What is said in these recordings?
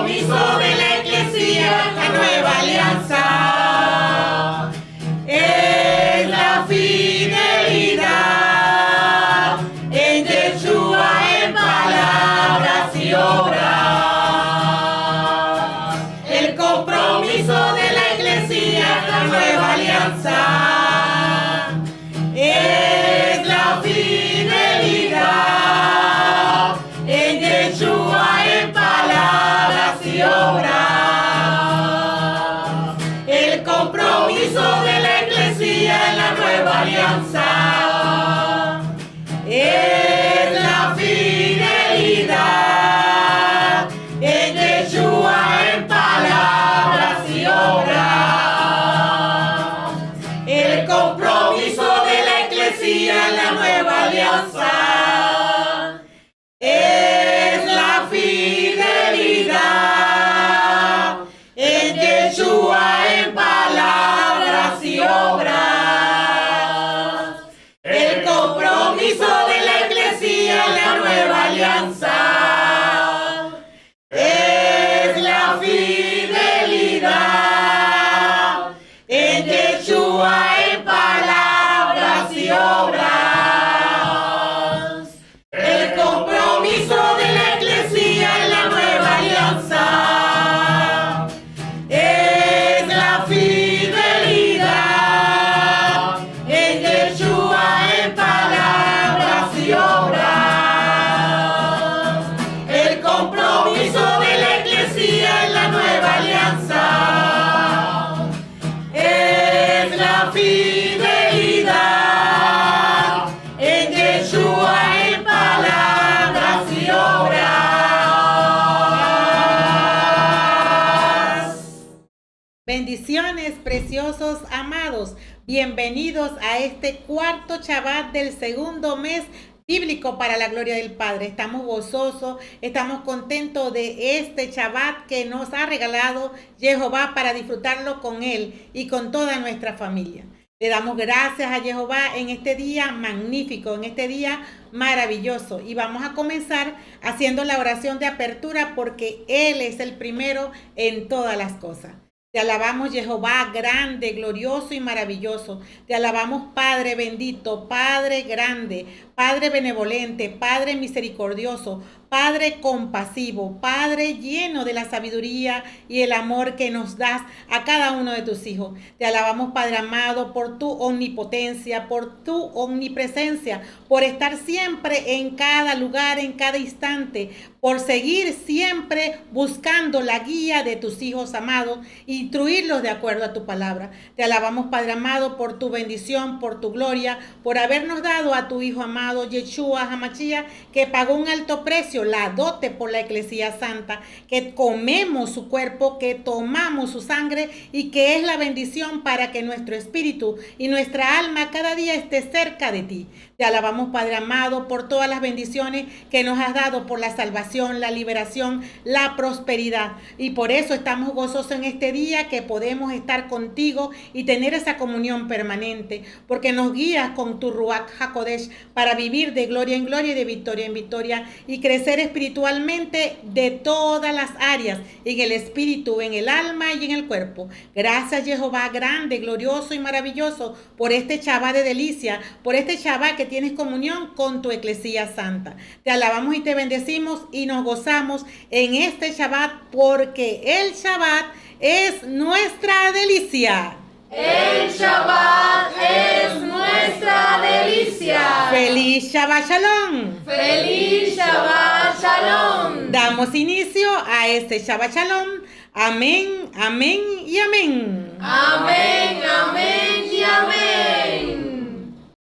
compromiso de la Iglesia, la nueva alianza, es la fidelidad en Yeshua en palabras y obras. El compromiso de la Iglesia, la nueva alianza, es la fidelidad en Yeshua en palabras y obras. El compromiso de la Iglesia en la nueva alianza es la fidelidad en Yeshua en palabras y obras. El compromiso de la Iglesia en la nueva alianza es la fidelidad en Yeshua en palabras y obras. El compromiso de la Iglesia en la nueva alianza es la fidelidad en Yeshua en palabras y obras. El compromiso de la Iglesia en la nueva alianza es la fidelidad en Yeshua en palabras y obras. El compromiso de la Iglesia en la nueva alianza es la fidelidad en Yeshua en palabras y obras. Bendiciones, preciosos amados. Bienvenidos a este cuarto Shabbat del segundo mes bíblico para la gloria del Padre. Estamos gozosos, estamos contentos de este Shabbat que nos ha regalado Jehová para disfrutarlo con Él y con toda nuestra familia. Le damos gracias a Jehová en este día magnífico, en este día maravilloso. Y vamos a comenzar haciendo la oración de apertura porque Él es el primero en todas las cosas. Te alabamos, Jehová, grande, glorioso y maravilloso. Te alabamos, Padre bendito, Padre grande, Padre benevolente, Padre misericordioso, Padre compasivo, Padre lleno de la sabiduría y el amor que nos das a cada uno de tus hijos. Te alabamos, Padre amado, por tu omnipotencia, por tu omnipresencia, por estar siempre en cada lugar, en cada instante, por seguir siempre buscando la guía de tus hijos amados e instruirlos de acuerdo a tu palabra. Te alabamos, Padre amado, por tu bendición, por tu gloria, por habernos dado a tu Hijo amado, Yeshua HaMashiach, que pagó un alto precio, la dote por la Iglesia Santa, que comemos su cuerpo, que tomamos su sangre y que es la bendición para que nuestro espíritu y nuestra alma cada día esté cerca de ti. Te alabamos, Padre amado, por todas las bendiciones que nos has dado, por la salvación, la liberación, la prosperidad. Y por eso estamos gozosos en este día que podemos estar contigo y tener esa comunión permanente, porque nos guías con tu Ruach HaKodesh para vivir de gloria en gloria y de victoria en victoria y crecer espiritualmente de todas las áreas, en el espíritu, en el alma y en el cuerpo. Gracias, Jehová, grande, glorioso y maravilloso, por este Shabbat de delicia, por este Shabbat que tienes comunión con tu Iglesia Santa. Te alabamos y te bendecimos y nos gozamos en este Shabbat porque el Shabbat es nuestra delicia. El Shabbat es nuestra delicia. ¡Feliz Shabbat Shalom! ¡Feliz Shabbat Shalom! Damos inicio a este Shabbat Shalom. Amén, amén y amén. Amén, amén y amén.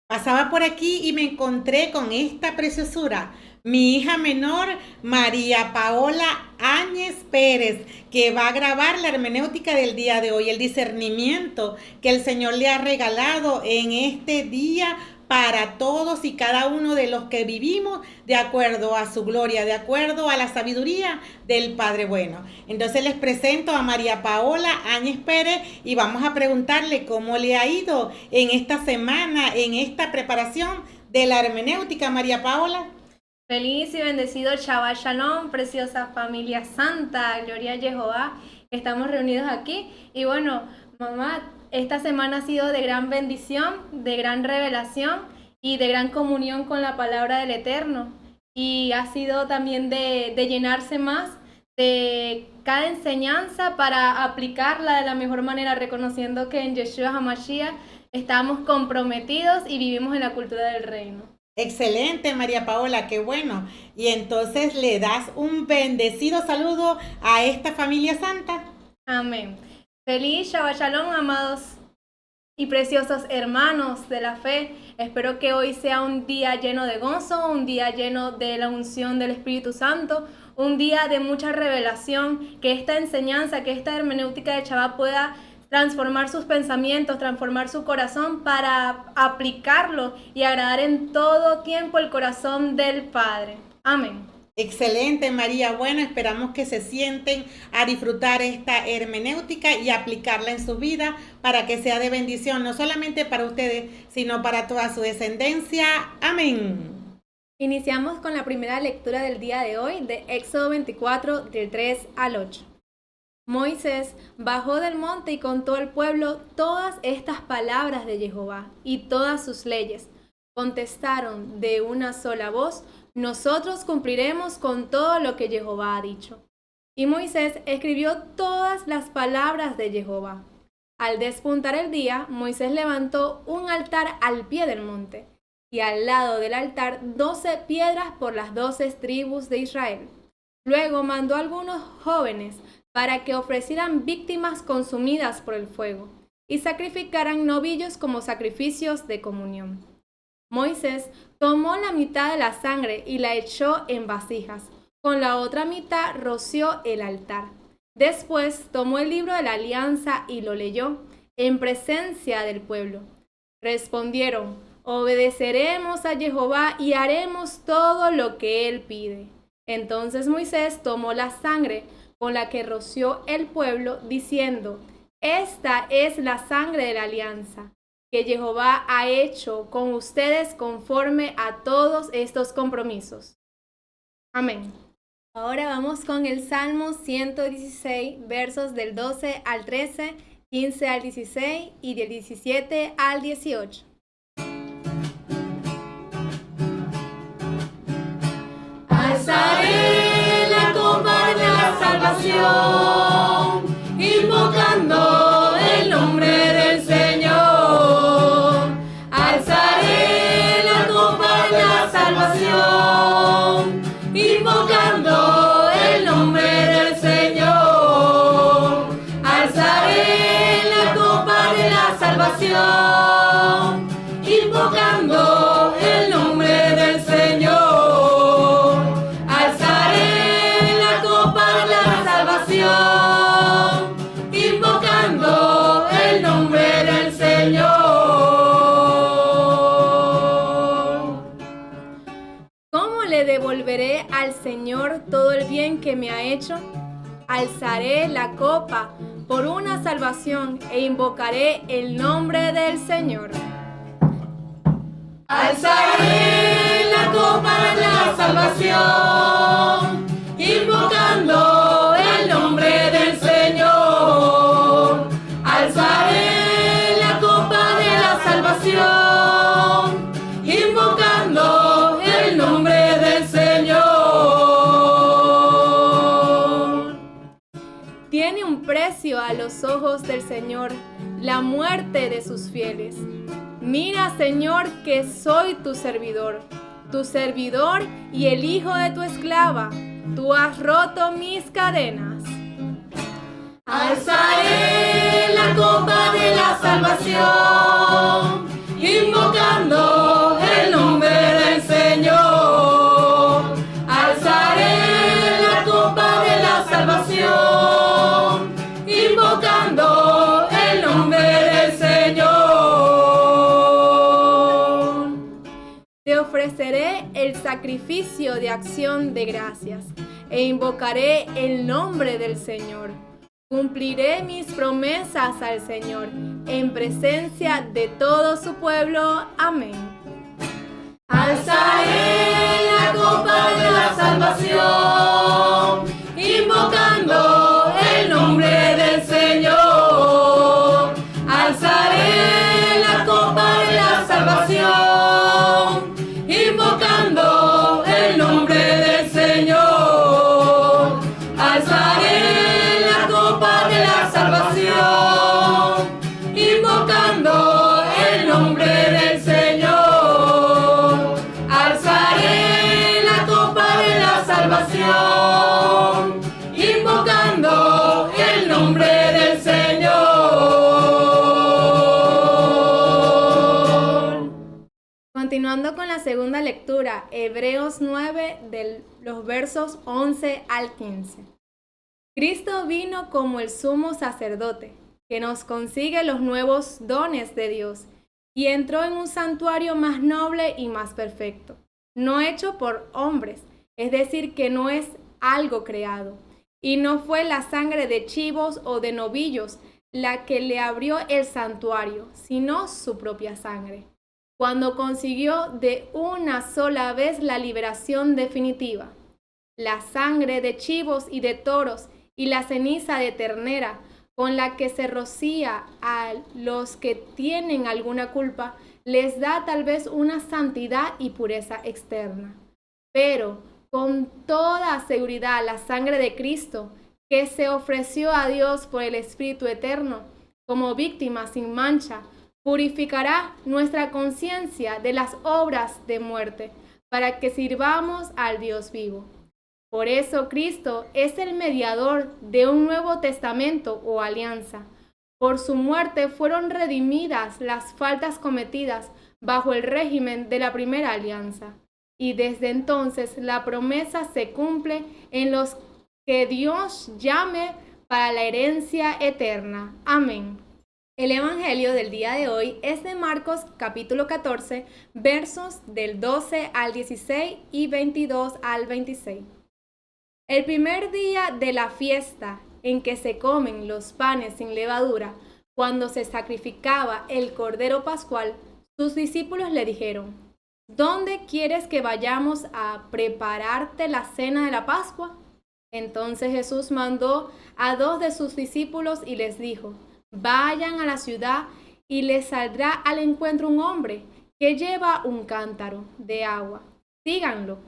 Pasaba por aquí y me encontré con esta preciosura. Mi hija menor, María Paola Áñez Pérez, que va a grabar la hermenéutica del día de hoy, el discernimiento que el Señor le ha regalado en este día para todos y cada uno de los que vivimos de acuerdo a su gloria, de acuerdo a la sabiduría del Padre bueno. Entonces les presento a María Paola Áñez Pérez y vamos a preguntarle cómo le ha ido en esta semana, en esta preparación de la hermenéutica. María Paola. Feliz y bendecido Shabbat Shalom, preciosa familia santa, gloria a Jehová. Estamos reunidos aquí y bueno, mamá, esta semana ha sido de gran bendición, de gran revelación y de gran comunión con la palabra del Eterno. Y ha sido también de llenarse más de cada enseñanza para aplicarla de la mejor manera, reconociendo que en Yeshua HaMashiach estamos comprometidos y vivimos en la cultura del reino. Excelente, María Paola, qué bueno. Y entonces le das un bendecido saludo a esta familia santa. Amén. Feliz Shabbat Shalom, amados y preciosos hermanos de la fe. Espero que hoy sea un día lleno de gozo, un día lleno de la unción del Espíritu Santo, un día de mucha revelación, que esta enseñanza, que esta hermenéutica de Shabbat pueda transformar sus pensamientos, transformar su corazón para aplicarlo y agradar en todo tiempo el corazón del Padre. Amén. Excelente, María. Bueno, esperamos que se sienten a disfrutar esta hermenéutica y aplicarla en su vida para que sea de bendición, no solamente para ustedes, sino para toda su descendencia. Amén. Iniciamos con la primera lectura del día de hoy, de Éxodo 24, del 3 al 8. Moisés bajó del monte y contó al pueblo todas estas palabras de Jehová y todas sus leyes. Contestaron de una sola voz: nosotros cumpliremos con todo lo que Jehová ha dicho. Y Moisés escribió todas las palabras de Jehová. Al despuntar el día, Moisés levantó un altar al pie del monte, y al lado del altar 12 piedras por las 12 tribus de Israel. Luego mandó a algunos jóvenes para que ofrecieran víctimas consumidas por el fuego y sacrificaran novillos como sacrificios de comunión. Moisés tomó la mitad de la sangre y la echó en vasijas, con la otra mitad roció el altar. Después tomó el libro de la alianza y lo leyó en presencia del pueblo. Respondieron: obedeceremos a Jehová y haremos todo lo que él pide. Entonces Moisés tomó la sangre con la que roció el pueblo, diciendo: esta es la sangre de la alianza que Jehová ha hecho con ustedes conforme a todos estos compromisos. Amén. Ahora vamos con el Salmo 116, versos del 12 al 13, 15 al 16 y del 17 al 18. Alzaré la copa de la salvación, invocando el nombre del Señor. Alzaré la copa de la salvación, invocando el nombre del Señor. Alzaré la copa de la salvación, invocando el nombre del Señor. Invocando el nombre del Señor. ¿Cómo le devolveré al Señor todo el bien que me ha hecho? Alzaré la copa por una salvación e invocaré el nombre del Señor. Alzaré la copa de la salvación, invocando el nombre del Señor. Alzaré la copa de la salvación, invocando el nombre del Señor. Tiene un precio a los ojos del Señor la muerte de sus fieles. Mira, Señor, que soy tu servidor y el hijo de tu esclava. Tú has roto mis cadenas. Alzaré la copa de la salvación, invocando el nombre del Señor. Alzaré la copa de la salvación, invocando el nombre del Señor. Te ofreceré el sacrificio de acción de gracias e invocaré el nombre del Señor. Cumpliré mis promesas al Señor en presencia de todo su pueblo. Amén. Alzaré la copa salvación, invocando el nombre del Señor. Alzaré la copa de la salvación, invocando el nombre del Señor. Alzaré la copa de la salvación, invocando el nombre del Señor. Alzaré la copa de la salvación, invocando el nombre del Señor. Continuando con la segunda lectura, Hebreos 9, de los versos 11 al 15. Cristo vino como el sumo sacerdote, que nos consigue los nuevos dones de Dios, y entró en un santuario más noble y más perfecto, no hecho por hombres, es decir, que no es algo creado, y no fue la sangre de chivos o de novillos la que le abrió el santuario, sino su propia sangre, cuando consiguió de una sola vez la liberación definitiva. La sangre de chivos y de toros y la ceniza de ternera, con la que se rocía a los que tienen alguna culpa, les da tal vez una santidad y pureza externa. Pero con toda seguridad la sangre de Cristo, que se ofreció a Dios por el Espíritu Eterno, como víctima sin mancha, purificará nuestra conciencia de las obras de muerte, para que sirvamos al Dios vivo. Por eso Cristo es el mediador de un nuevo testamento o alianza. Por su muerte fueron redimidas las faltas cometidas bajo el régimen de la primera alianza. Y desde entonces la promesa se cumple en los que Dios llame para la herencia eterna. Amén. El Evangelio del día de hoy es de Marcos capítulo 14, versos del 12 al 16 y 22 al 26. El primer día de la fiesta en que se comen los panes sin levadura, cuando se sacrificaba el Cordero Pascual, sus discípulos le dijeron: ¿Dónde quieres que vayamos a prepararte la cena de la Pascua? Entonces Jesús mandó a 2 de sus discípulos y les dijo: Vayan a la ciudad y les saldrá al encuentro un hombre que lleva un cántaro de agua. Síganlo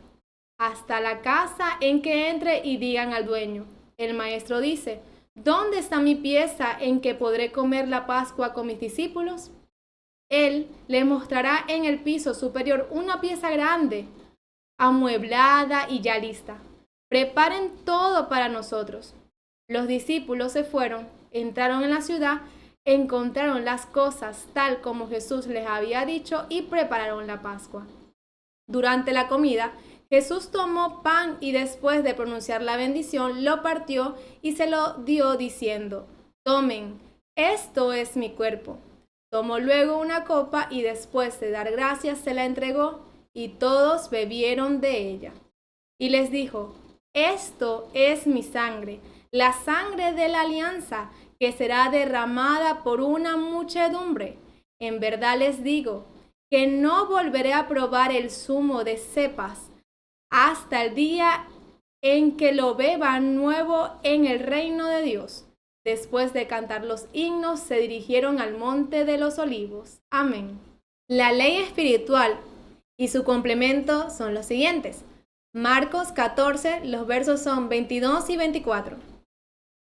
hasta la casa en que entre y digan al dueño: el maestro dice, ¿dónde está mi pieza en que podré comer la Pascua con mis discípulos? Él les mostrará en el piso superior una pieza grande, amueblada y ya lista. Preparen todo para nosotros. Los discípulos se fueron, entraron en la ciudad, encontraron las cosas tal como Jesús les había dicho y prepararon la Pascua. Durante la comida, Jesús tomó pan y después de pronunciar la bendición, lo partió y se lo dio diciendo: Tomen, esto es mi cuerpo. Tomó luego una copa y después de dar gracias se la entregó y todos bebieron de ella. Y les dijo: Esto es mi sangre, la sangre de la alianza, que será derramada por una muchedumbre. En verdad les digo que no volveré a probar el zumo de cepas hasta el día en que lo beban nuevo en el reino de Dios. Después de cantar los himnos, se dirigieron al monte de los olivos. Amén. La ley espiritual y su complemento son los siguientes. Marcos 14, los versos son 22 y 24.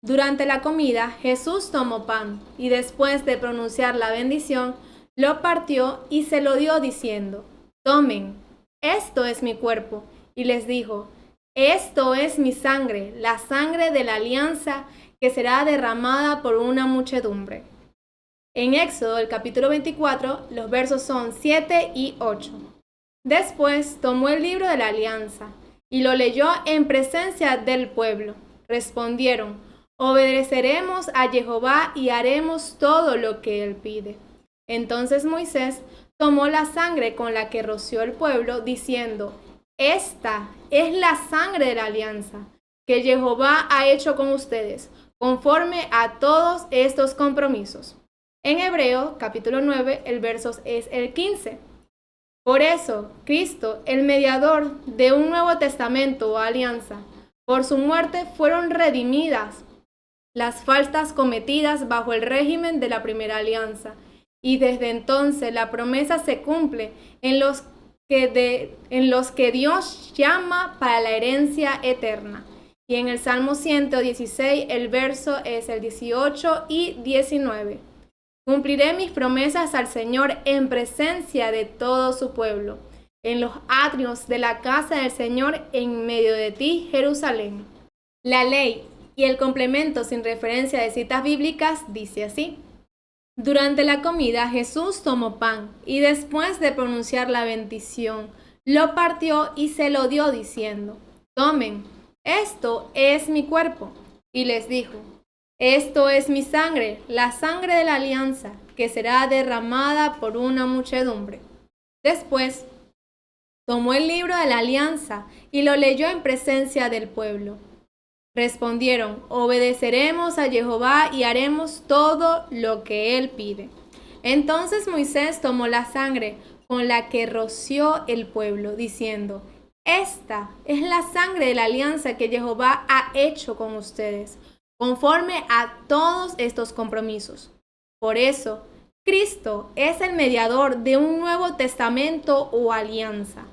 Durante la comida, Jesús tomó pan y después de pronunciar la bendición, lo partió y se lo dio diciendo: Tomen, esto es mi cuerpo. Y les dijo: Esto es mi sangre, la sangre de la alianza, que será derramada por una muchedumbre. En Éxodo, el capítulo 24, los versos son 7 y 8. Después tomó el libro de la alianza y lo leyó en presencia del pueblo. Respondieron: Obedeceremos a Jehová y haremos todo lo que él pide. Entonces Moisés tomó la sangre con la que roció el pueblo, diciendo: Esta es la sangre de la alianza que Jehová ha hecho con ustedes, conforme a todos estos compromisos. En Hebreo, capítulo 9, el verso es el 15. Por eso, Cristo, el mediador de un nuevo testamento o alianza, por su muerte fueron redimidas las faltas cometidas bajo el régimen de la primera alianza. Y desde entonces la promesa se cumple en los que Dios llama para la herencia eterna. Y en el Salmo 116 el verso es el 18 y 19. Cumpliré mis promesas al Señor en presencia de todo su pueblo, en los atrios de la casa del Señor en medio de ti, Jerusalén. La ley y el complemento sin referencia de citas bíblicas dice así. Durante la comida Jesús tomó pan y después de pronunciar la bendición, lo partió y se lo dio diciendo, tomen, esto es mi cuerpo. Y les dijo, esto es mi sangre, la sangre de la alianza, que será derramada por una muchedumbre. Después, tomó el libro de la alianza y lo leyó en presencia del pueblo. Respondieron, obedeceremos a Jehová y haremos todo lo que él pide. Entonces Moisés tomó la sangre con la que roció el pueblo, diciendo, esta es la sangre de la alianza que Jehová ha hecho con ustedes, conforme a todos estos compromisos. Por eso, Cristo es el mediador de un nuevo testamento o alianza.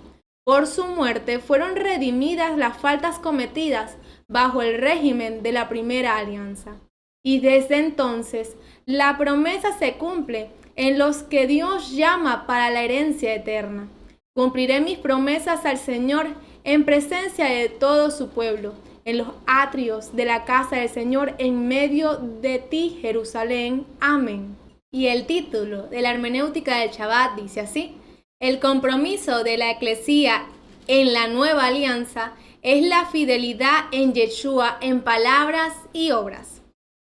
Por su muerte fueron redimidas las faltas cometidas bajo el régimen de la primera alianza. Y desde entonces, la promesa se cumple en los que Dios llama para la herencia eterna. Cumpliré mis promesas al Señor en presencia de todo su pueblo, en los atrios de la casa del Señor en medio de ti, Jerusalén. Amén. Y el título de la hermenéutica del Shabbat dice así: el compromiso de la Eclesía en la nueva alianza es la fidelidad en Yeshua en palabras y obras.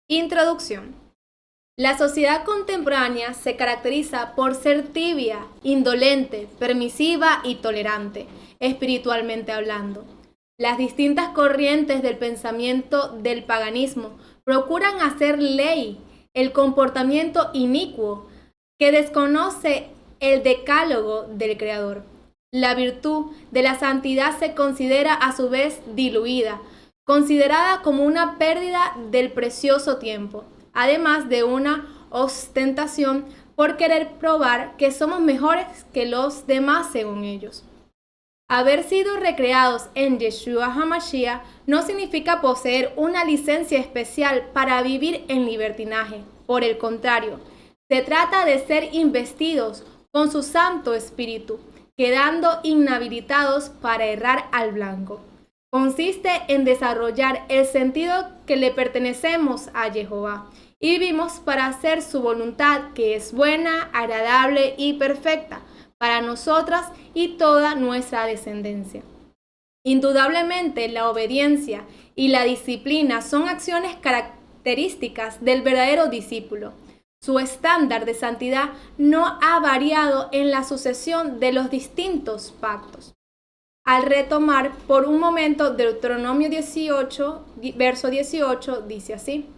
Introducción. La sociedad contemporánea se caracteriza por ser tibia, indolente, permisiva y tolerante, espiritualmente hablando. Las distintas corrientes del pensamiento del paganismo procuran hacer ley el comportamiento inicuo que desconoce el decálogo del Creador. La virtud de la santidad se considera a su vez diluida, considerada como una pérdida del precioso tiempo, además de una ostentación por querer probar que somos mejores que los demás según ellos. Haber sido recreados en Yeshua HaMashiach no significa poseer una licencia especial para vivir en libertinaje. Por el contrario, se trata de ser investidos con su Santo Espíritu, quedando inhabilitados para errar al blanco. Consiste en desarrollar el sentido que le pertenecemos a Jehová y vivimos para hacer su voluntad, que es buena, agradable y perfecta para nosotras y toda nuestra descendencia. Indudablemente, la obediencia y la disciplina son acciones características del verdadero discípulo. Su estándar de santidad no ha variado en la sucesión de los distintos pactos. Al retomar por un momento Deuteronomio 18, verso 18, dice así: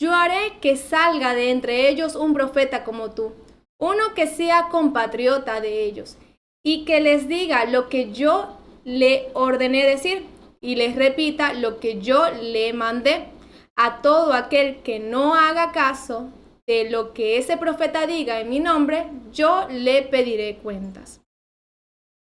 yo haré que salga de entre ellos un profeta como tú, uno que sea compatriota de ellos, y que les diga lo que yo le ordené decir, y les repita lo que yo le mandé. A todo aquel que no haga caso de lo que ese profeta diga en mi nombre, yo le pediré cuentas.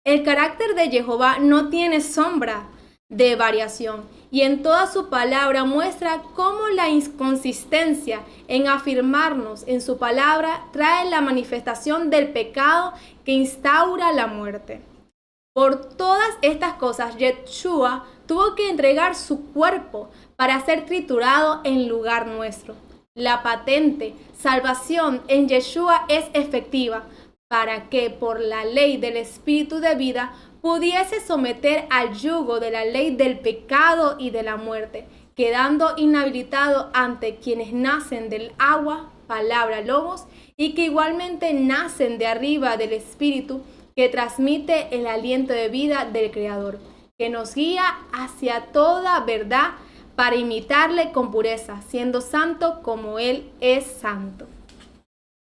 El carácter de Jehová no tiene sombra de variación, y en toda su palabra muestra cómo la inconsistencia en afirmarnos en su palabra trae la manifestación del pecado que instaura la muerte. Por todas estas cosas, Yeshua tuvo que entregar su cuerpo para ser triturado en lugar nuestro. La patente salvación en Yeshua es efectiva para que por la ley del Espíritu de vida pudiese someter al yugo de la ley del pecado y de la muerte, quedando inhabilitado ante quienes nacen del agua, palabra logos, y que igualmente nacen de arriba del Espíritu que transmite el aliento de vida del Creador, que nos guía hacia toda verdad para imitarle con pureza, siendo santo como Él es santo.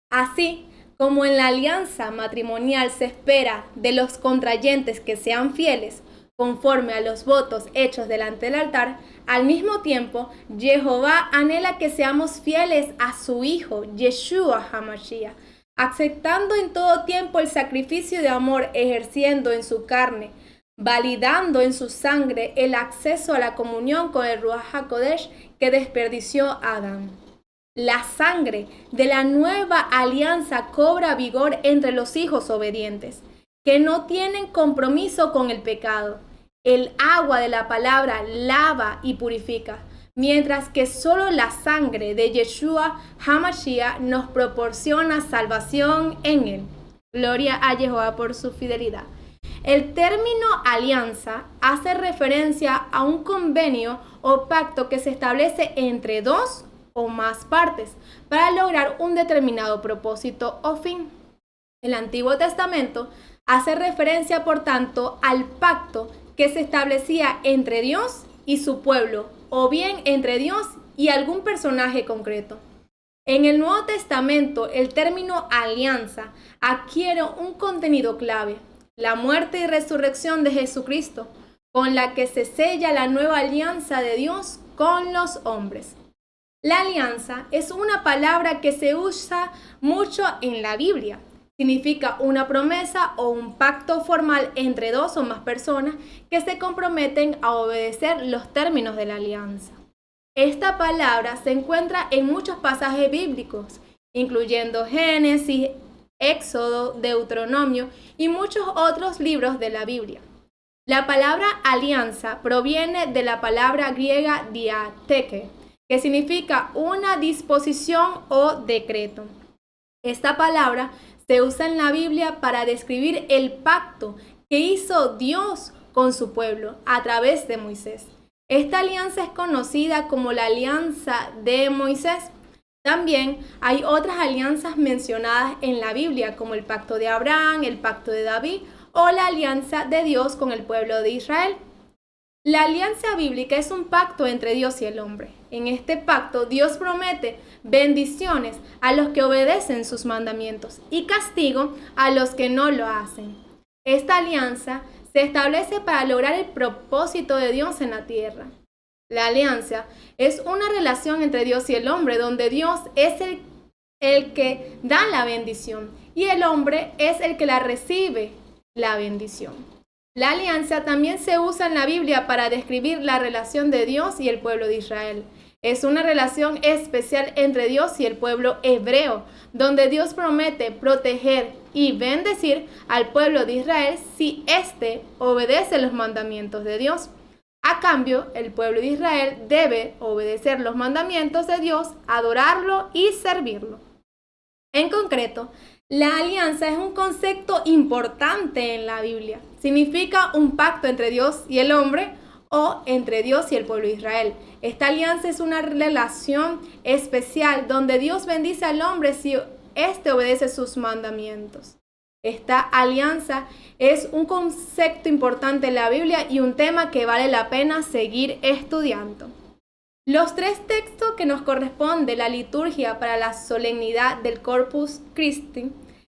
Así, Como en la alianza matrimonial se espera de los contrayentes que sean fieles, conforme a los votos hechos delante del altar, al mismo tiempo, Jehová anhela que seamos fieles a su Hijo, Yeshua HaMashiach, aceptando en todo tiempo el sacrificio de amor, ejerciendo en su carne, validando en su sangre el acceso a la comunión con el Ruach HaKodesh que desperdició Adán. La sangre de la nueva alianza cobra vigor entre los hijos obedientes, que no tienen compromiso con el pecado. El agua de la palabra lava y purifica, mientras que solo la sangre de Yeshua HaMashiach nos proporciona salvación en él. Gloria a Jehová por su fidelidad. El término alianza hace referencia a un convenio o pacto que se establece entre dos o más partes para lograr un determinado propósito o fin. El Antiguo Testamento hace referencia, por tanto, al pacto que se establecía entre Dios y su pueblo, o bien entre Dios y algún personaje concreto. En el Nuevo Testamento, el término alianza adquiere un contenido clave: la muerte y resurrección de Jesucristo, con la que se sella la nueva alianza de Dios con los hombres. La alianza es una palabra que se usa mucho en la Biblia. Significa una promesa o un pacto formal entre dos o más personas que se comprometen a obedecer los términos de la alianza. Esta palabra se encuentra en muchos pasajes bíblicos, incluyendo Génesis, Éxodo, Deuteronomio y muchos otros libros de la Biblia. La palabra alianza proviene de la palabra griega diatheke, que significa una disposición o decreto. Esta palabra se usa en la Biblia para describir el pacto que hizo Dios con su pueblo a través de Moisés. Esta alianza es conocida como la alianza de Moisés. También hay otras alianzas mencionadas en la Biblia, como el pacto de Abraham, el pacto de David o la alianza de Dios con el pueblo de Israel. La alianza bíblica es un pacto entre Dios y el hombre. En este pacto, Dios promete bendiciones a los que obedecen sus mandamientos y castigo a los que no lo hacen. Esta alianza se establece para lograr el propósito de Dios en la tierra. La alianza es una relación entre Dios y el hombre, donde Dios es el que da la bendición y el hombre es el que la recibe, la bendición. La alianza también se usa en la Biblia para describir la relación de Dios y el pueblo de Israel. Es una relación especial entre Dios y el pueblo hebreo, donde Dios promete proteger y bendecir al pueblo de Israel si éste obedece los mandamientos de Dios. A cambio, el pueblo de Israel debe obedecer los mandamientos de Dios, adorarlo y servirlo. En concreto, la alianza es un concepto importante en la Biblia. Significa un pacto entre Dios y el hombre o entre Dios y el pueblo de Israel. Esta alianza es una relación especial donde Dios bendice al hombre si éste obedece sus mandamientos. Esta alianza es un concepto importante en la Biblia y un tema que vale la pena seguir estudiando. Los tres textos que nos corresponde la liturgia para la solemnidad del Corpus Christi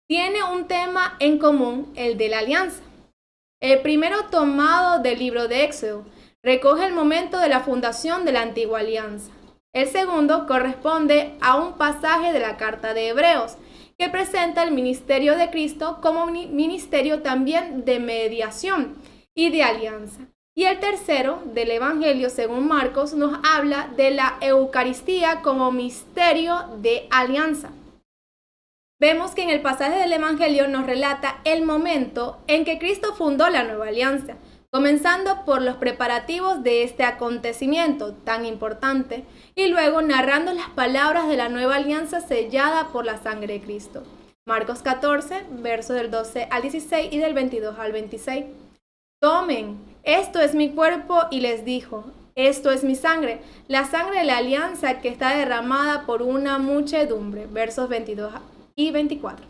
tiene un tema en común, el de la alianza. El primero, tomado del libro de Éxodo, recoge el momento de la fundación de la antigua alianza. El segundo corresponde a un pasaje de la carta de Hebreos, que presenta el ministerio de Cristo como ministerio también de mediación y de alianza. Y el tercero, del Evangelio según Marcos, nos habla de la Eucaristía como misterio de alianza. Vemos que en el pasaje del Evangelio nos relata el momento en que Cristo fundó la nueva alianza, comenzando por los preparativos de este acontecimiento tan importante y luego narrando las palabras de la nueva alianza sellada por la sangre de Cristo. Marcos 14, versos del 12 al 16 y del 22 al 26. Tomen, esto es mi cuerpo, y les dijo, esto es mi sangre, la sangre de la alianza que está derramada por una muchedumbre. Versos 22 y 24.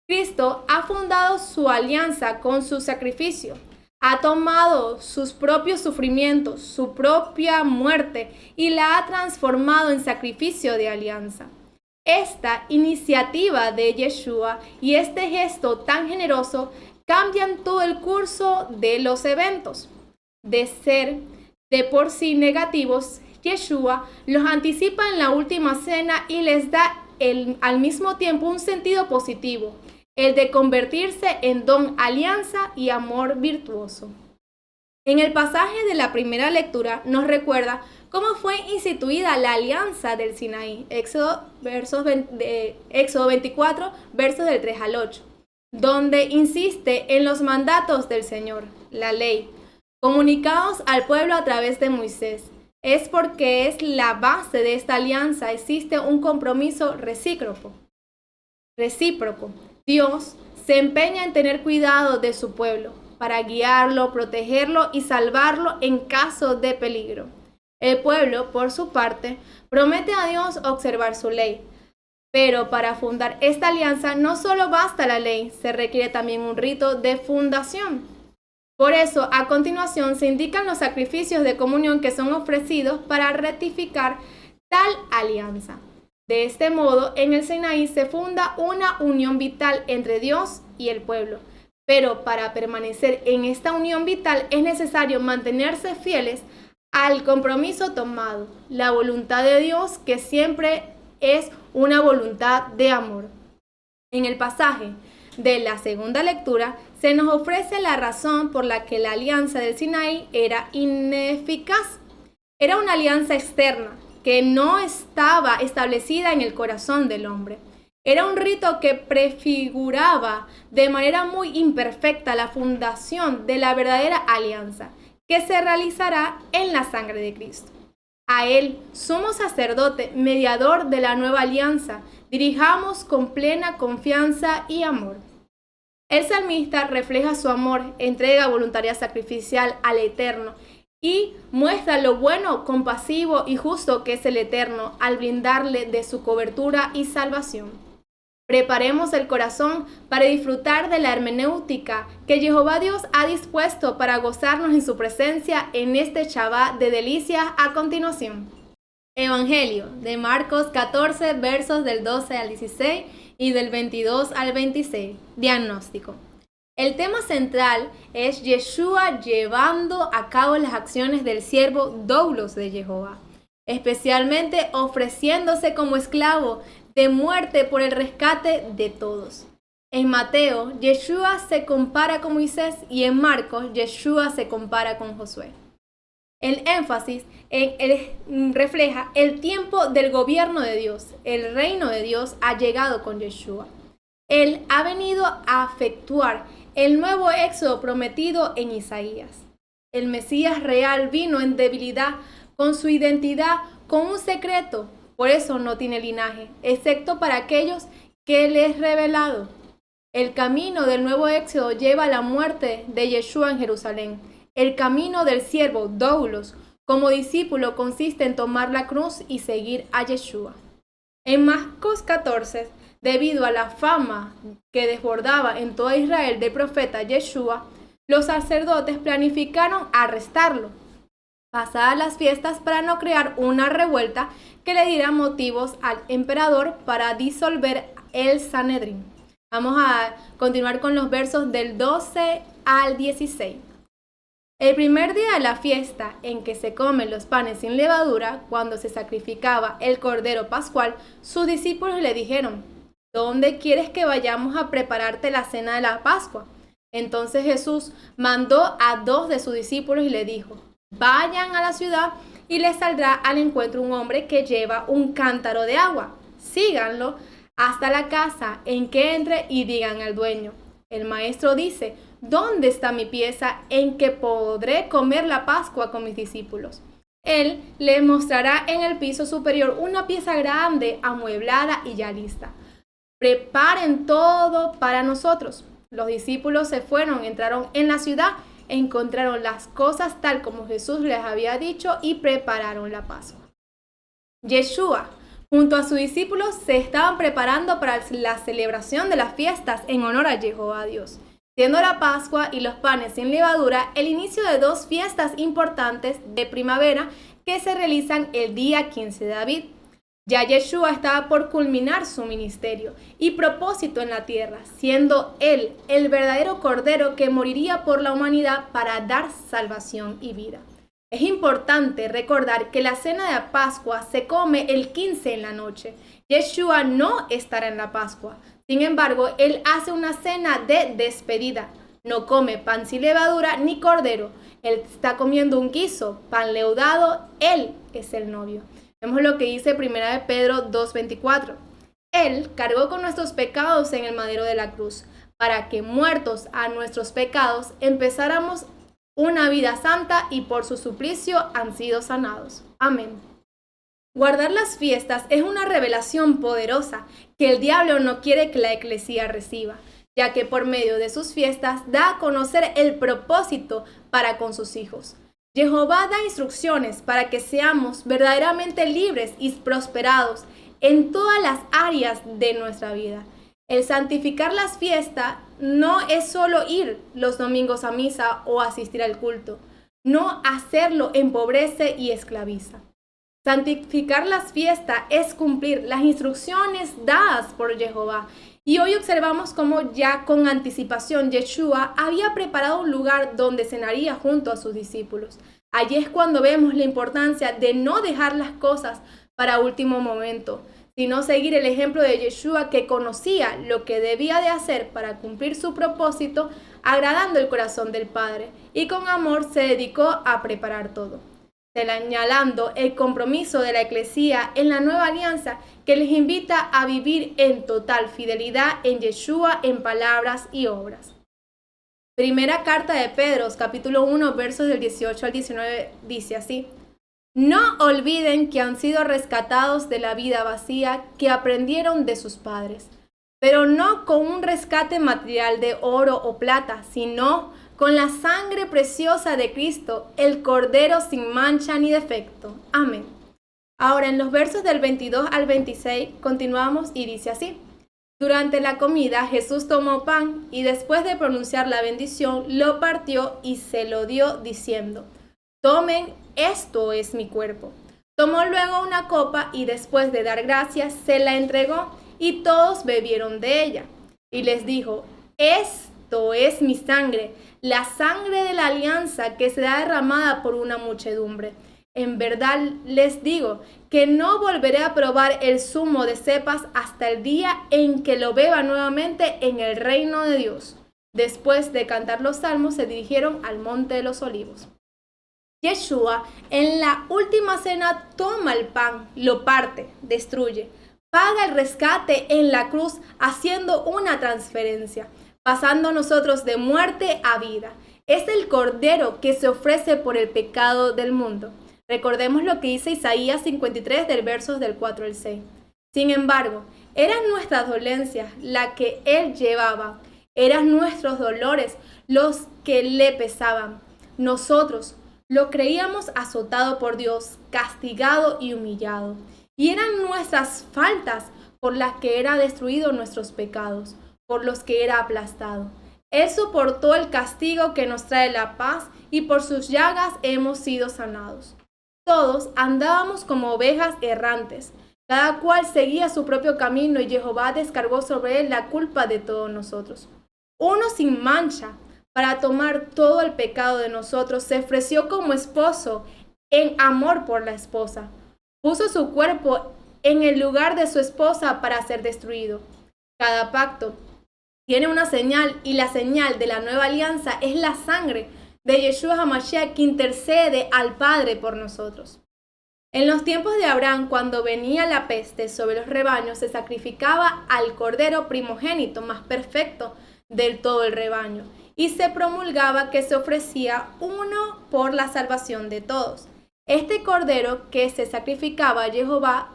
Cristo ha fundado su alianza con su sacrificio. Ha tomado sus propios sufrimientos, su propia muerte, y la ha transformado en sacrificio de alianza. Esta iniciativa de Yeshua y este gesto tan generoso cambian todo el curso de los eventos. De ser de por sí negativos, Yeshua los anticipa en la última cena y les da al mismo tiempo un sentido positivo, el de convertirse en don, alianza y amor virtuoso. En el pasaje de la primera lectura nos recuerda cómo fue instituida la alianza del Sinaí, Éxodo 24, versos del 3 al 8, donde insiste en los mandatos del Señor, la ley, comunicados al pueblo a través de Moisés. Es porque es la base de esta alianza, existe un compromiso recíproco. Dios se empeña en tener cuidado de su pueblo, para guiarlo, protegerlo y salvarlo en caso de peligro. El pueblo, por su parte, promete a Dios observar su ley. Pero para fundar esta alianza no solo basta la ley, se requiere también un rito de fundación. Por eso, a continuación se indican los sacrificios de comunión que son ofrecidos para ratificar tal alianza. De este modo, en el Sinaí se funda una unión vital entre Dios y el pueblo. Pero para permanecer en esta unión vital es necesario mantenerse fieles al compromiso tomado, la voluntad de Dios que siempre es una voluntad de amor. En el pasaje de la segunda lectura se nos ofrece la razón por la que la alianza del Sinaí era ineficaz. Era una alianza externa que no estaba establecida en el corazón del hombre. Era un rito que prefiguraba de manera muy imperfecta la fundación de la verdadera alianza, que se realizará en la sangre de Cristo. A Él, sumo sacerdote, mediador de la nueva alianza, dirijamos con plena confianza y amor. El salmista refleja su amor, entrega voluntaria sacrificial al Eterno y muestra lo bueno, compasivo y justo que es el Eterno al brindarle de su cobertura y salvación. Preparemos el corazón para disfrutar de la hermenéutica que Jehová Dios ha dispuesto para gozarnos en su presencia en este Shabbat de delicias a continuación. Evangelio de Marcos 14, versos del 12 al 16 y del 22 al 26. Diagnóstico. El tema central es Yeshua llevando a cabo las acciones del siervo doulos de Jehová, especialmente ofreciéndose como esclavo de muerte por el rescate de todos. En Mateo, Yeshua se compara con Moisés y en Marcos, Yeshua se compara con Josué. El énfasis refleja el tiempo del gobierno de Dios. El reino de Dios ha llegado con Yeshua. Él ha venido a efectuar el nuevo éxodo prometido en Isaías. El Mesías real vino en debilidad, con su identidad, con un secreto. Por eso no tiene linaje, excepto para aquellos que le es revelado. El camino del nuevo éxodo lleva a la muerte de Yeshua en Jerusalén. El camino del siervo doulos como discípulo consiste en tomar la cruz y seguir a Yeshua. En Marcos 14, debido a la fama que desbordaba en toda Israel del profeta Yeshua, los sacerdotes planificaron arrestarlo, pasadas las fiestas, para no crear una revuelta que le diera motivos al emperador para disolver el Sanedrín. Vamos a continuar con los versos del 12 al 16. El primer día de la fiesta en que se comen los panes sin levadura, cuando se sacrificaba el cordero pascual, sus discípulos le dijeron: ¿Dónde quieres que vayamos a prepararte la cena de la Pascua? Entonces Jesús mandó a 2 de sus discípulos y le dijo: Vayan a la ciudad y les saldrá al encuentro un hombre que lleva un cántaro de agua. Síganlo hasta la casa en que entre y digan al dueño: El maestro dice, ¿dónde está mi pieza en que podré comer la Pascua con mis discípulos? Él les mostrará en el piso superior una pieza grande, amueblada y ya lista. Preparen todo para nosotros. Los discípulos se fueron, entraron en la ciudad, encontraron las cosas tal como Jesús les había dicho y prepararon la Pascua. Yeshua, junto a sus discípulos, se estaban preparando para la celebración de las fiestas en honor a Jehová Dios, siendo la Pascua y los panes sin levadura el inicio de 2 fiestas importantes de primavera que se realizan el día 15 de Aviv. Ya Yeshua estaba por culminar su ministerio y propósito en la tierra, siendo Él el verdadero Cordero que moriría por la humanidad para dar salvación y vida. Es importante recordar que la cena de Pascua se come el 15 en la noche. Yeshua no estará en la Pascua. Sin embargo, Él hace una cena de despedida. No come pan sin levadura ni cordero. Él está comiendo un guiso, pan leudado. Él es el novio. Vemos lo que dice 1 de Pedro 2:24. Él cargó con nuestros pecados en el madero de la cruz, para que muertos a nuestros pecados empezáramos una vida santa y por su suplicio han sido sanados. Amén. Guardar las fiestas es una revelación poderosa que el diablo no quiere que la eclesía reciba, ya que por medio de sus fiestas da a conocer el propósito para con sus hijos. Jehová da instrucciones para que seamos verdaderamente libres y prosperados en todas las áreas de nuestra vida. El santificar las fiestas no es solo ir los domingos a misa o asistir al culto. No hacerlo empobrece y esclaviza. Santificar las fiestas es cumplir las instrucciones dadas por Jehová. Y hoy observamos cómo ya con anticipación Yeshua había preparado un lugar donde cenaría junto a sus discípulos. Allí es cuando vemos la importancia de no dejar las cosas para último momento, sino seguir el ejemplo de Yeshua, que conocía lo que debía de hacer para cumplir su propósito, agradando el corazón del Padre, y con amor se dedicó a preparar todo, señalando el compromiso de la eclesía en la nueva alianza, que les invita a vivir en total fidelidad en Yeshua en palabras y obras. Primera carta de Pedro, capítulo 1, versos del 18 al 19, dice así: No olviden que han sido rescatados de la vida vacía que aprendieron de sus padres, pero no con un rescate material de oro o plata, sino con la sangre preciosa de Cristo, el Cordero sin mancha ni defecto. Amén. Ahora en los versos del 22 al 26 continuamos y dice así: Durante la comida Jesús tomó pan y después de pronunciar la bendición lo partió y se lo dio diciendo: Tomen, esto es mi cuerpo. Tomó luego una copa y después de dar gracias se la entregó y todos bebieron de ella. Y les dijo: Esto es mi sangre, la sangre de la alianza que será derramada por una muchedumbre. En verdad les digo que no volveré a probar el zumo de cepas hasta el día en que lo beba nuevamente en el reino de Dios. Después de cantar los salmos se dirigieron al monte de los olivos. Yeshua en la última cena toma el pan, lo parte, destruye, paga el rescate en la cruz haciendo una transferencia, pasando nosotros de muerte a vida. Es el Cordero que se ofrece por el pecado del mundo. Recordemos lo que dice Isaías 53 del versos del 4 al 6. Sin embargo, eran nuestras dolencias las que Él llevaba, eran nuestros dolores los que le pesaban. Nosotros lo creíamos azotado por Dios, castigado y humillado. Y eran nuestras faltas por las que era destruido nuestros pecados, por los que era aplastado. Él soportó el castigo que nos trae la paz y por sus llagas hemos sido sanados. Todos andábamos como ovejas errantes, cada cual seguía su propio camino y Jehová descargó sobre él la culpa de todos nosotros. Uno sin mancha, para tomar todo el pecado de nosotros, se ofreció como esposo en amor por la esposa. Puso su cuerpo en el lugar de su esposa para ser destruido. Cada pacto tiene una señal y la señal de la nueva alianza es la sangre de Yeshua HaMashiach que intercede al Padre por nosotros. En los tiempos de Abraham, cuando venía la peste sobre los rebaños, se sacrificaba al cordero primogénito más perfecto del todo el rebaño y se promulgaba que se ofrecía uno por la salvación de todos. Este cordero que se sacrificaba a Jehová,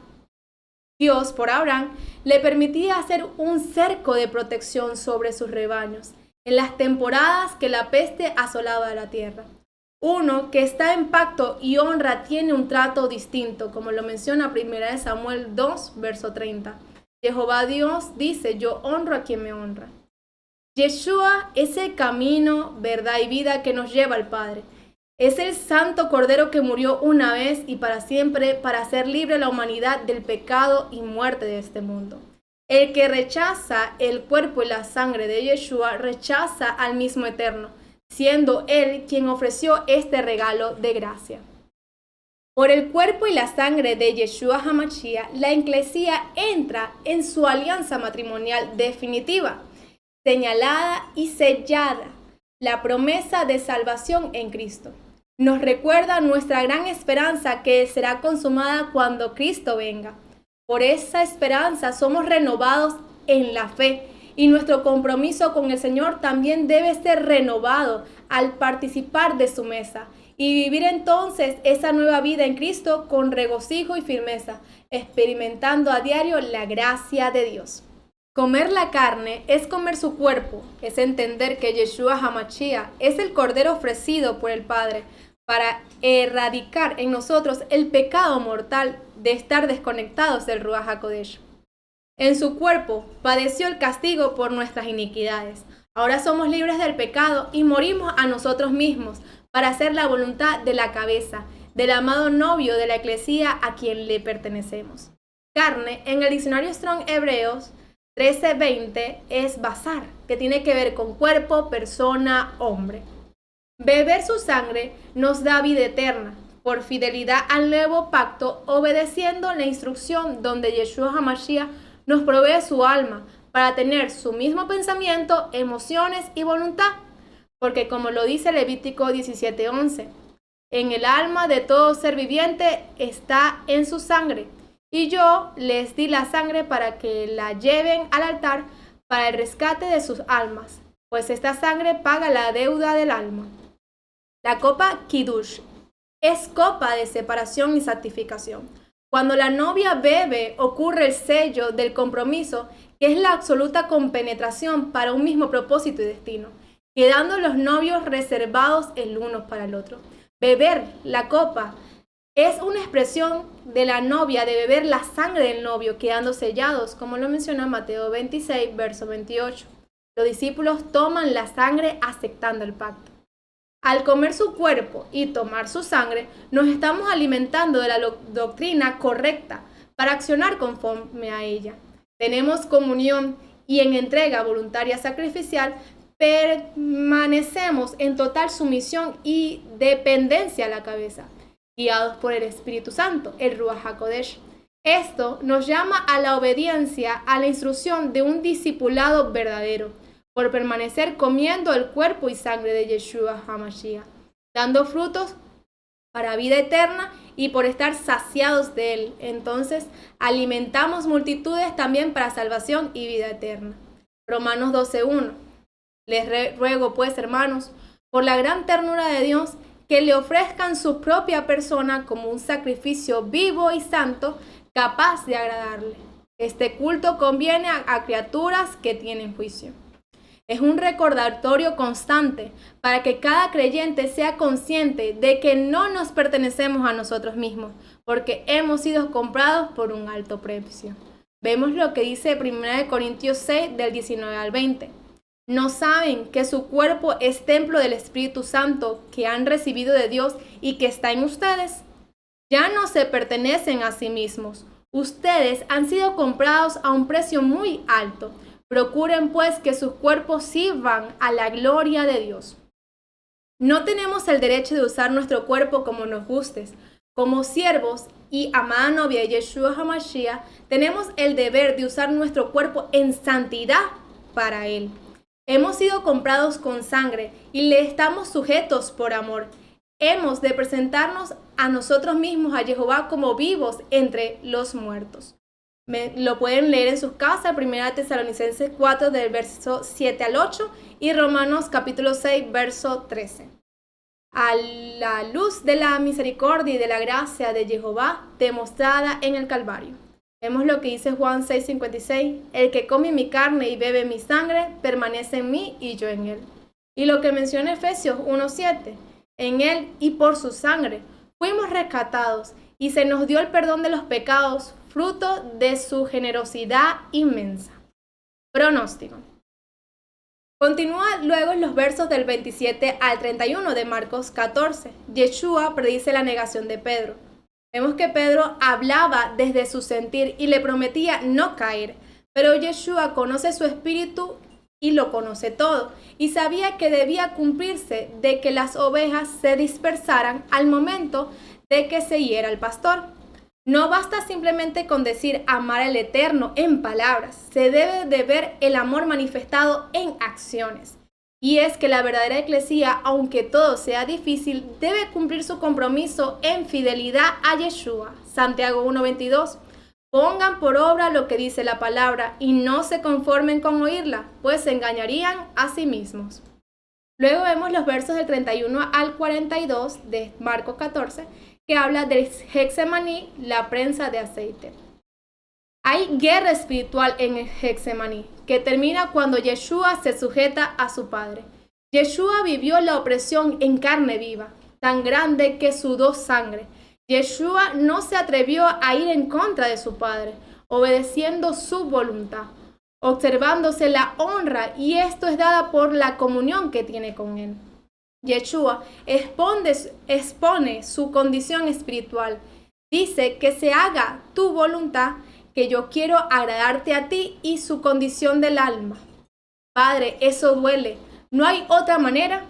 Dios por Abraham, le permitía hacer un cerco de protección sobre sus rebaños en las temporadas que la peste asolaba la tierra. Uno que está en pacto y honra tiene un trato distinto, como lo menciona 1 Samuel 2, verso 30. Jehová Dios dice: yo honro a quien me honra. Yeshua es el camino, verdad y vida que nos lleva al Padre. Es el santo Cordero que murió una vez y para siempre para hacer libre a la humanidad del pecado y muerte de este mundo. El que rechaza el cuerpo y la sangre de Yeshua rechaza al mismo Eterno, siendo Él quien ofreció este regalo de gracia. Por el cuerpo y la sangre de Yeshua HaMashiach, la Iglesia entra en su alianza matrimonial definitiva, señalada y sellada, la promesa de salvación en Cristo. Nos recuerda nuestra gran esperanza que será consumada cuando Cristo venga. Por esa esperanza somos renovados en la fe y nuestro compromiso con el Señor también debe ser renovado al participar de su mesa y vivir entonces esa nueva vida en Cristo con regocijo y firmeza, experimentando a diario la gracia de Dios. Comer la carne es comer su cuerpo, es entender que Yeshua HaMashiach es el Cordero ofrecido por el Padre para erradicar en nosotros el pecado mortal de estar desconectados del Ruach HaKodesh. En su cuerpo padeció el castigo por nuestras iniquidades. Ahora somos libres del pecado y morimos a nosotros mismos para hacer la voluntad de la cabeza, del amado novio de la Iglesia a quien le pertenecemos. Carne, en el diccionario Strong Hebreos 13:20, es basar, que tiene que ver con cuerpo, persona, hombre. Beber su sangre nos da vida eterna, por fidelidad al nuevo pacto, obedeciendo la instrucción donde Yeshua HaMashiach nos provee su alma para tener su mismo pensamiento, emociones y voluntad. Porque como lo dice Levítico 17:11, en el alma de todo ser viviente está en su sangre, y yo les di la sangre para que la lleven al altar para el rescate de sus almas, pues esta sangre paga la deuda del alma. La copa Kiddush es copa de separación y santificación. Cuando la novia bebe, ocurre el sello del compromiso, que es la absoluta compenetración para un mismo propósito y destino, quedando los novios reservados el uno para el otro. Beber la copa es una expresión de la novia de beber la sangre del novio, quedando sellados, como lo menciona Mateo 26, verso 28. Los discípulos toman la sangre aceptando el pacto. Al comer su cuerpo y tomar su sangre, nos estamos alimentando de la doctrina correcta para accionar conforme a ella. Tenemos comunión y en entrega voluntaria sacrificial permanecemos en total sumisión y dependencia a la cabeza, guiados por el Espíritu Santo, el Ruach HaKodesh. Esto nos llama a la obediencia a la instrucción de un discipulado verdadero, por permanecer comiendo el cuerpo y sangre de Yeshua HaMashiach, dando frutos para vida eterna y por estar saciados de él. Entonces alimentamos multitudes también para salvación y vida eterna. Romanos 12:1. Les ruego pues, hermanos, por la gran ternura de Dios, que le ofrezcan su propia persona como un sacrificio vivo y santo, capaz de agradarle. Este culto conviene a criaturas que tienen juicio. Es un recordatorio constante para que cada creyente sea consciente de que no nos pertenecemos a nosotros mismos, porque hemos sido comprados por un alto precio. Vemos lo que dice 1 Corintios 6, del 19 al 20. ¿No saben que su cuerpo es templo del Espíritu Santo que han recibido de Dios y que está en ustedes? Ya no se pertenecen a sí mismos. Ustedes han sido comprados a un precio muy alto. Procuren pues que sus cuerpos sirvan a la gloria de Dios. No tenemos el derecho de usar nuestro cuerpo como nos guste. Como siervos y amada novia de Yeshua HaMashiach, tenemos el deber de usar nuestro cuerpo en santidad para Él. Hemos sido comprados con sangre y le estamos sujetos por amor. Hemos de presentarnos a nosotros mismos, a Jehová, como vivos entre los muertos. Lo pueden leer en sus casas, 1 Tesalonicenses 4, del verso 7 al 8 y Romanos capítulo 6, verso 13. A la luz de la misericordia y de la gracia de Jehová demostrada en el Calvario. Vemos lo que dice Juan 6:56. El que come mi carne y bebe mi sangre permanece en mí y yo en él. Y lo que menciona Efesios 1:7. En él y por su sangre fuimos rescatados y se nos dio el perdón de los pecados, fruto de su generosidad inmensa. Pronóstico. Continúa luego en los versos del 27 al 31 de Marcos 14. Yeshua predice la negación de Pedro. Vemos que Pedro hablaba desde su sentir y le prometía no caer, pero Yeshua conoce su espíritu y lo conoce todo, y sabía que debía cumplirse de que las ovejas se dispersaran al momento de que se hiera el pastor. No basta simplemente con decir amar al Eterno en palabras, se debe de ver el amor manifestado en acciones. Y es que la verdadera eclesía, aunque todo sea difícil, debe cumplir su compromiso en fidelidad a Yeshua. Santiago 1:22. Pongan por obra lo que dice la palabra y no se conformen con oírla, pues se engañarían a sí mismos. Luego vemos los versos del 31 al 42 de Marcos 14, que habla del Getsemaní, la prensa de aceite. Hay guerra espiritual en el Getsemaní, que termina cuando Yeshua se sujeta a su Padre. Yeshua vivió la opresión en carne viva, tan grande que sudó sangre. Yeshua no se atrevió a ir en contra de su Padre, obedeciendo su voluntad, observándose la honra, y esto es dada por la comunión que tiene con Él. Yeshua expone su condición espiritual. Dice que se haga tu voluntad, que yo quiero agradarte a ti, y su condición del alma. Padre, eso duele. No hay otra manera.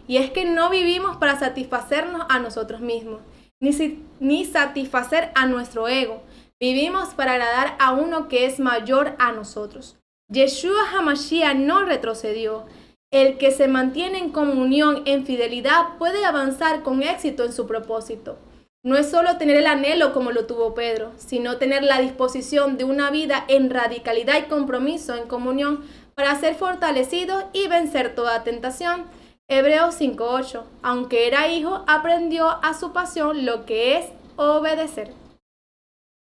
Y es que no vivimos para satisfacernos a nosotros mismos, ni satisfacer a nuestro ego. Vivimos para agradar a uno que es mayor a nosotros. Yeshua HaMashiach no retrocedió. El que se mantiene en comunión, en fidelidad, puede avanzar con éxito en su propósito. No es solo tener el anhelo como lo tuvo Pedro, sino tener la disposición de una vida en radicalidad y compromiso en comunión para ser fortalecido y vencer toda tentación. Hebreos 5:8. Aunque era hijo, aprendió a su pasión lo que es obedecer.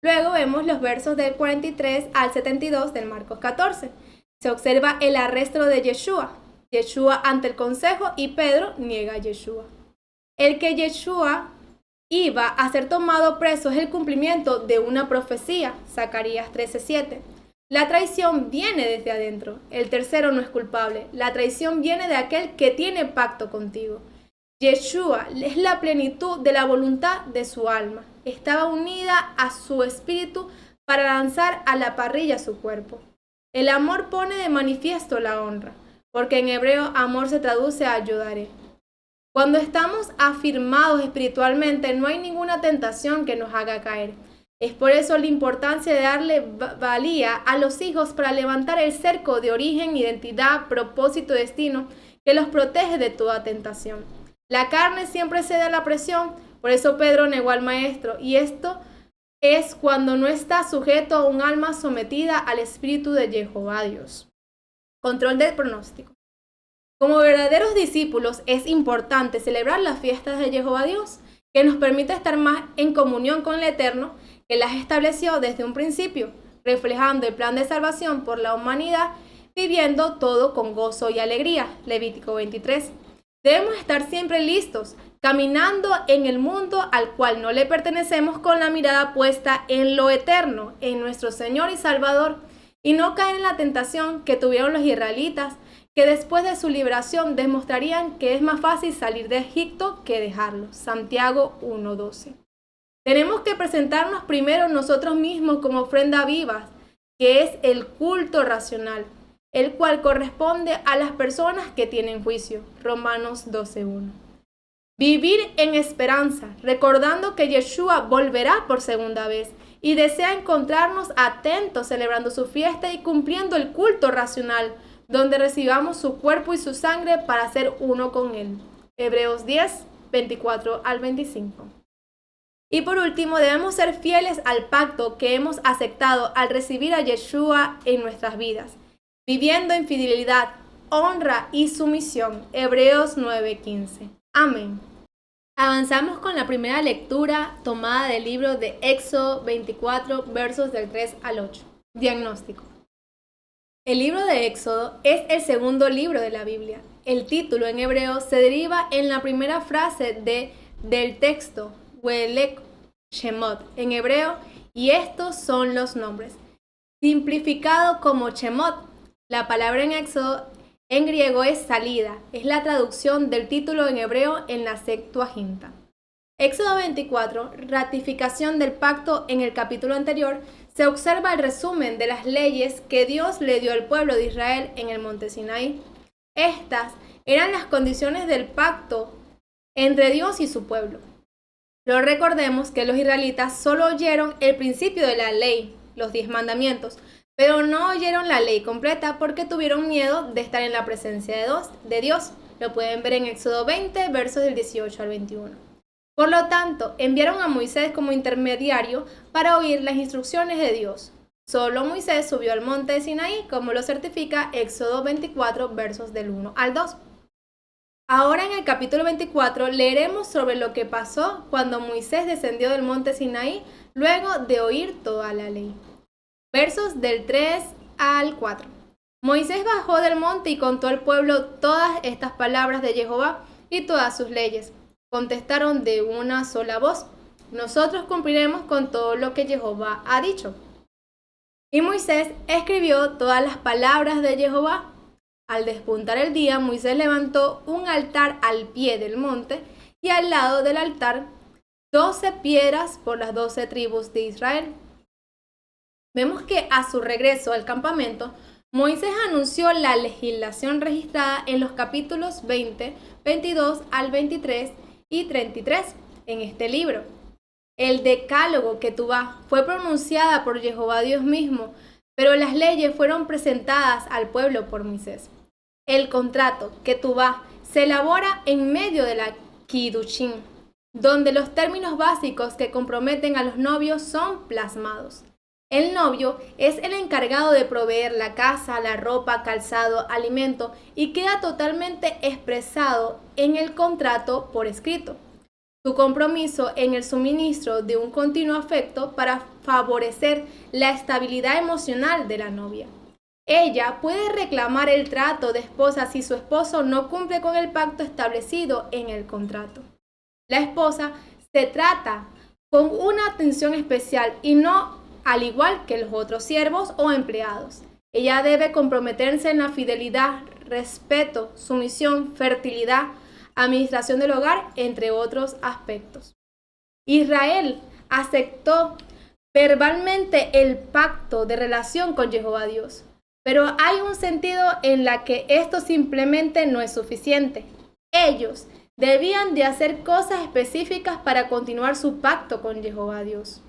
Luego vemos los versos del 43 al 72 del Marcos 14. Se observa el arresto de Yeshua. Yeshua ante el consejo y Pedro niega a Yeshua. El que Yeshua iba a ser tomado preso es el cumplimiento de una profecía, Zacarías 13:7. La traición viene desde adentro. El tercero no es culpable. La traición viene de aquel que tiene pacto contigo. Yeshua es la plenitud de la voluntad de su alma. Estaba unida a su espíritu para lanzar a la parrilla su cuerpo. El amor pone de manifiesto la honra, porque en hebreo amor se traduce a ayudaré. Cuando estamos afirmados espiritualmente, no hay ninguna tentación que nos haga caer. Es por eso la importancia de darle valía a los hijos para levantar el cerco de origen, identidad, propósito, destino, que los protege de toda tentación. La carne siempre cede a la presión, por eso Pedro negó al maestro, y esto es cuando no está sujeto a un alma sometida al espíritu de Jehová Dios. Control del pronóstico. Como verdaderos discípulos es importante celebrar las fiestas de Jehová Dios, que nos permite estar más en comunión con el Eterno, que las estableció desde un principio, reflejando el plan de salvación por la humanidad, viviendo todo con gozo y alegría. Levítico 23. Debemos estar siempre listos, caminando en el mundo al cual no le pertenecemos, con la mirada puesta en lo eterno, en nuestro Señor y Salvador, y no caer en la tentación que tuvieron los israelitas, que después de su liberación demostrarían que es más fácil salir de Egipto que dejarlo. Santiago 1:12. Tenemos que presentarnos primero nosotros mismos como ofrenda viva, que es el culto racional, el cual corresponde a las personas que tienen juicio. Romanos 12:1. Vivir en esperanza, recordando que Yeshua volverá por segunda vez y desea encontrarnos atentos celebrando su fiesta y cumpliendo el culto racional, donde recibamos su cuerpo y su sangre para ser uno con Él. Hebreos 10, 24 al 25. Y por último, debemos ser fieles al pacto que hemos aceptado al recibir a Yeshua en nuestras vidas, viviendo en fidelidad, honra y sumisión. Hebreos 9:15. Amén. Avanzamos con la primera lectura tomada del libro de Éxodo 24, versos del 3 al 8. Diagnóstico. El libro de Éxodo es el segundo libro de la Biblia. El título en hebreo se deriva en la primera frase del texto, Welek Shemot, en hebreo, y estos son los nombres. Simplificado como Shemot, la palabra en Éxodo En griego es salida, es la traducción del título en hebreo en la Septuaginta. Éxodo 24, ratificación del pacto. En el capítulo anterior se observa el resumen de las leyes que Dios le dio al pueblo de Israel en el monte Sinaí. Estas eran las condiciones del pacto entre Dios y su pueblo. Pero recordemos que los israelitas solo oyeron el principio de la ley, los 10 mandamientos, pero no oyeron la ley completa porque tuvieron miedo de estar en la presencia de Dios. Lo pueden ver en Éxodo 20, versos del 18 al 21. Por lo tanto, enviaron a Moisés como intermediario para oír las instrucciones de Dios. Solo Moisés subió al monte de Sinaí, como lo certifica Éxodo 24, versos del 1 al 2. Ahora en el capítulo 24 leeremos sobre lo que pasó cuando Moisés descendió del monte Sinaí luego de oír toda la ley. Versos del 3 al 4. Moisés bajó del monte y contó al pueblo todas estas palabras de Jehová y todas sus leyes. Contestaron de una sola voz: nosotros cumpliremos con todo lo que Jehová ha dicho. Y Moisés escribió todas las palabras de Jehová. Al despuntar el día, Moisés levantó un altar al pie del monte y al lado del altar 12 piedras por las 12 tribus de Israel. Vemos que a su regreso al campamento, Moisés anunció la legislación registrada en los capítulos 20, 22 al 23 y 33 en este libro. El decálogo Ketubá fue pronunciada por Jehová Dios mismo, pero las leyes fueron presentadas al pueblo por Moisés. El contrato Ketubá se elabora en medio de la Kiddushin, donde los términos básicos que comprometen a los novios son plasmados. El novio es el encargado de proveer la casa, la ropa, calzado, alimento y queda totalmente expresado en el contrato por escrito. Su compromiso en el suministro de un continuo afecto para favorecer la estabilidad emocional de la novia. Ella puede reclamar el trato de esposa si su esposo no cumple con el pacto establecido en el contrato. La esposa se trata con una atención especial y no al igual que los otros siervos o empleados. Ella debe comprometerse en la fidelidad, respeto, sumisión, fertilidad, administración del hogar, entre otros aspectos. Israel aceptó verbalmente el pacto de relación con Jehová Dios, pero hay un sentido en la que esto simplemente no es suficiente. Ellos debían de hacer cosas específicas para continuar su pacto con Jehová Dios.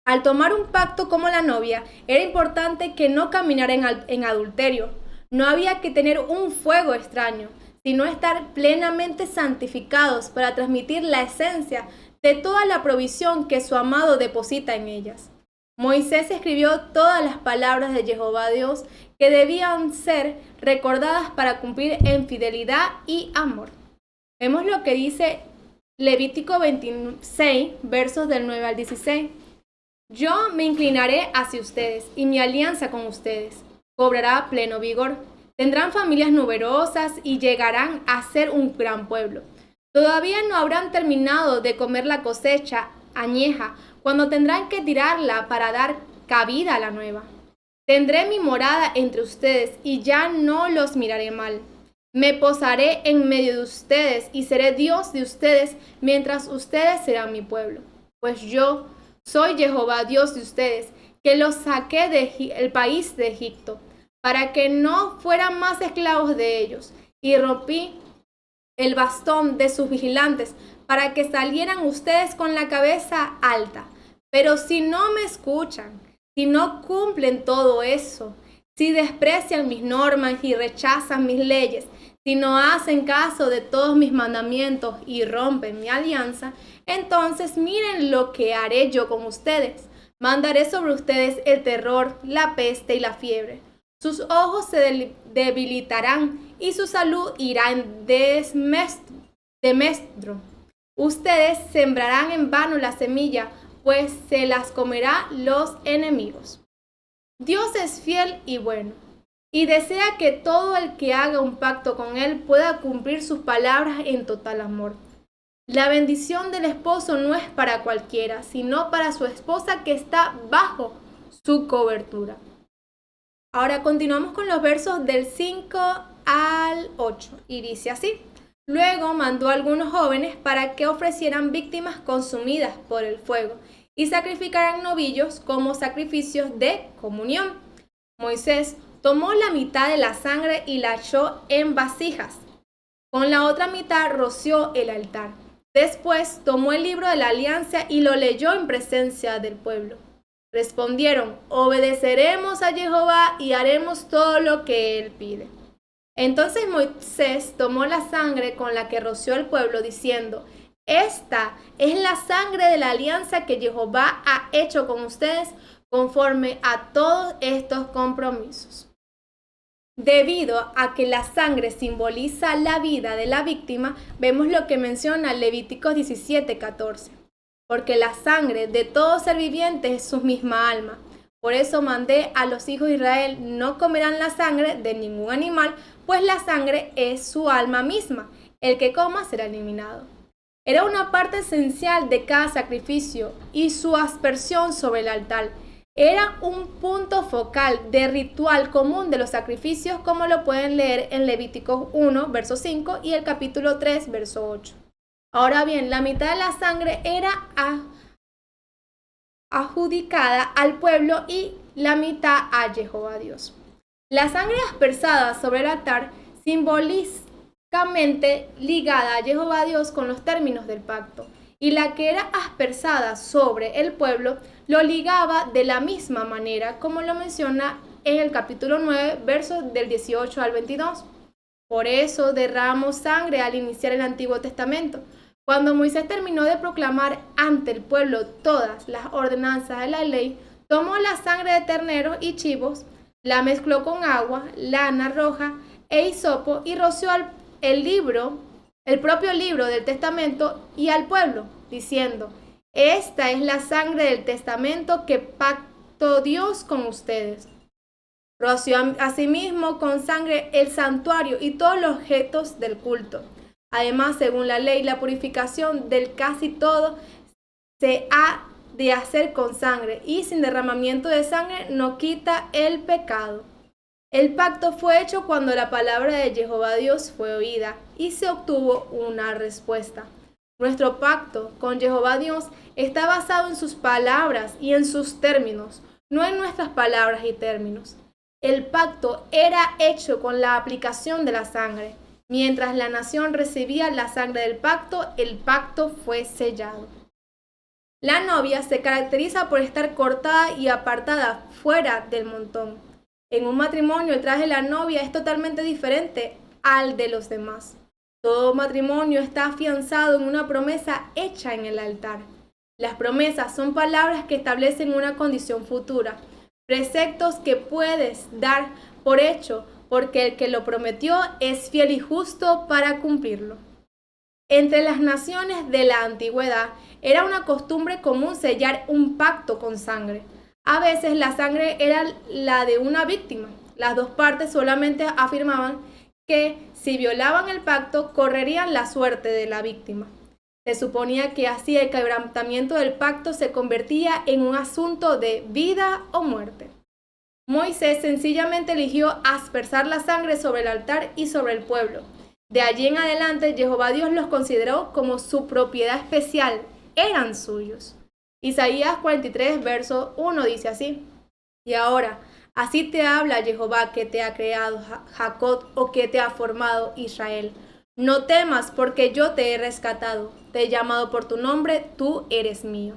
Al tomar un pacto como la novia, era importante que no caminara en adulterio. No había que tener un fuego extraño, sino estar plenamente santificados para transmitir la esencia de toda la provisión que su amado deposita en ellas. Moisés escribió todas las palabras de Jehová Dios que debían ser recordadas para cumplir en fidelidad y amor. Vemos lo que dice Levítico 26, versos del 9 al 16. Yo me inclinaré hacia ustedes y mi alianza con ustedes cobrará pleno vigor. Tendrán familias numerosas y llegarán a ser un gran pueblo. Todavía no habrán terminado de comer la cosecha añeja cuando tendrán que tirarla para dar cabida a la nueva. Tendré mi morada entre ustedes y ya no los miraré mal. Me posaré en medio de ustedes y seré Dios de ustedes mientras ustedes serán mi pueblo. Pues yo soy Jehová Dios de ustedes, que los saqué del país de Egipto, para que no fueran más esclavos de ellos, y rompí el bastón de sus vigilantes, para que salieran ustedes con la cabeza alta. Pero si no me escuchan, si no cumplen todo eso, si desprecian mis normas y rechazan mis leyes, si no hacen caso de todos mis mandamientos y rompen mi alianza, entonces miren lo que haré yo con ustedes. Mandaré sobre ustedes el terror, la peste y la fiebre. Sus ojos se debilitarán y su salud irá en desmestro. Ustedes sembrarán en vano la semilla, pues se las comerá los enemigos. Dios es fiel y bueno, y desea que todo el que haga un pacto con Él pueda cumplir sus palabras en total amor. La bendición del esposo no es para cualquiera, sino para su esposa que está bajo su cobertura. Ahora continuamos con los versos del 5 al 8 y dice así. Luego mandó a algunos jóvenes para que ofrecieran víctimas consumidas por el fuego y sacrificaran novillos como sacrificios de comunión. Moisés tomó la mitad de la sangre y la echó en vasijas. Con la otra mitad roció el altar. Después tomó el libro de la alianza y lo leyó en presencia del pueblo. Respondieron, obedeceremos a Jehová y haremos todo lo que él pide. Entonces Moisés tomó la sangre con la que roció el pueblo, diciendo, esta es la sangre de la alianza que Jehová ha hecho con ustedes conforme a todos estos compromisos. Debido a que la sangre simboliza la vida de la víctima, vemos lo que menciona Levíticos 17:14. Porque la sangre de todo ser viviente es su misma alma. Por eso mandé a los hijos de Israel, no comerán la sangre de ningún animal, pues la sangre es su alma misma. El que coma será eliminado. Era una parte esencial de cada sacrificio y su aspersión sobre el altar. Era un punto focal de ritual común de los sacrificios, como lo pueden leer en Levíticos 1, verso 5 y el capítulo 3, verso 8. Ahora bien, la mitad de la sangre era adjudicada al pueblo y la mitad a Jehová Dios. La sangre aspersada sobre el altar simbólicamente ligada a Jehová Dios con los términos del pacto, y la que era aspersada sobre el pueblo lo ligaba de la misma manera, como lo menciona en el capítulo 9, versos del 18 al 22. Por eso derramó sangre al iniciar el Antiguo Testamento. Cuando Moisés terminó de proclamar ante el pueblo todas las ordenanzas de la ley, tomó la sangre de terneros y chivos, la mezcló con agua, lana roja e hisopo y roció el propio libro del testamento y al pueblo, diciendo, esta es la sangre del testamento que pactó Dios con ustedes. Roció asimismo con sangre el santuario y todos los objetos del culto. Además, según la ley, la purificación del casi todo se ha de hacer con sangre, y sin derramamiento de sangre no quita el pecado. El pacto fue hecho cuando la palabra de Jehová Dios fue oída y se obtuvo una respuesta. Nuestro pacto con Jehová Dios está basado en sus palabras y en sus términos, no en nuestras palabras y términos. El pacto era hecho con la aplicación de la sangre. Mientras la nación recibía la sangre del pacto, el pacto fue sellado. La novia se caracteriza por estar cortada y apartada fuera del montón. En un matrimonio, el traje de la novia es totalmente diferente al de los demás. Todo matrimonio está afianzado en una promesa hecha en el altar. Las promesas son palabras que establecen una condición futura, preceptos que puedes dar por hecho, porque el que lo prometió es fiel y justo para cumplirlo. Entre las naciones de la antigüedad era una costumbre común sellar un pacto con sangre. A veces la sangre era la de una víctima. Las dos partes solamente afirmaban que si violaban el pacto correrían la suerte de la víctima. Se suponía que así el quebrantamiento del pacto se convertía en un asunto de vida o muerte. Moisés sencillamente eligió aspersar la sangre sobre el altar y sobre el pueblo. De allí en adelante, Jehová Dios los consideró como su propiedad especial, eran suyos. Isaías 43, verso 1 dice así, y ahora, así te habla Jehová que te ha creado Jacob o que te ha formado Israel. No temas porque yo te he rescatado, te he llamado por tu nombre, tú eres mío.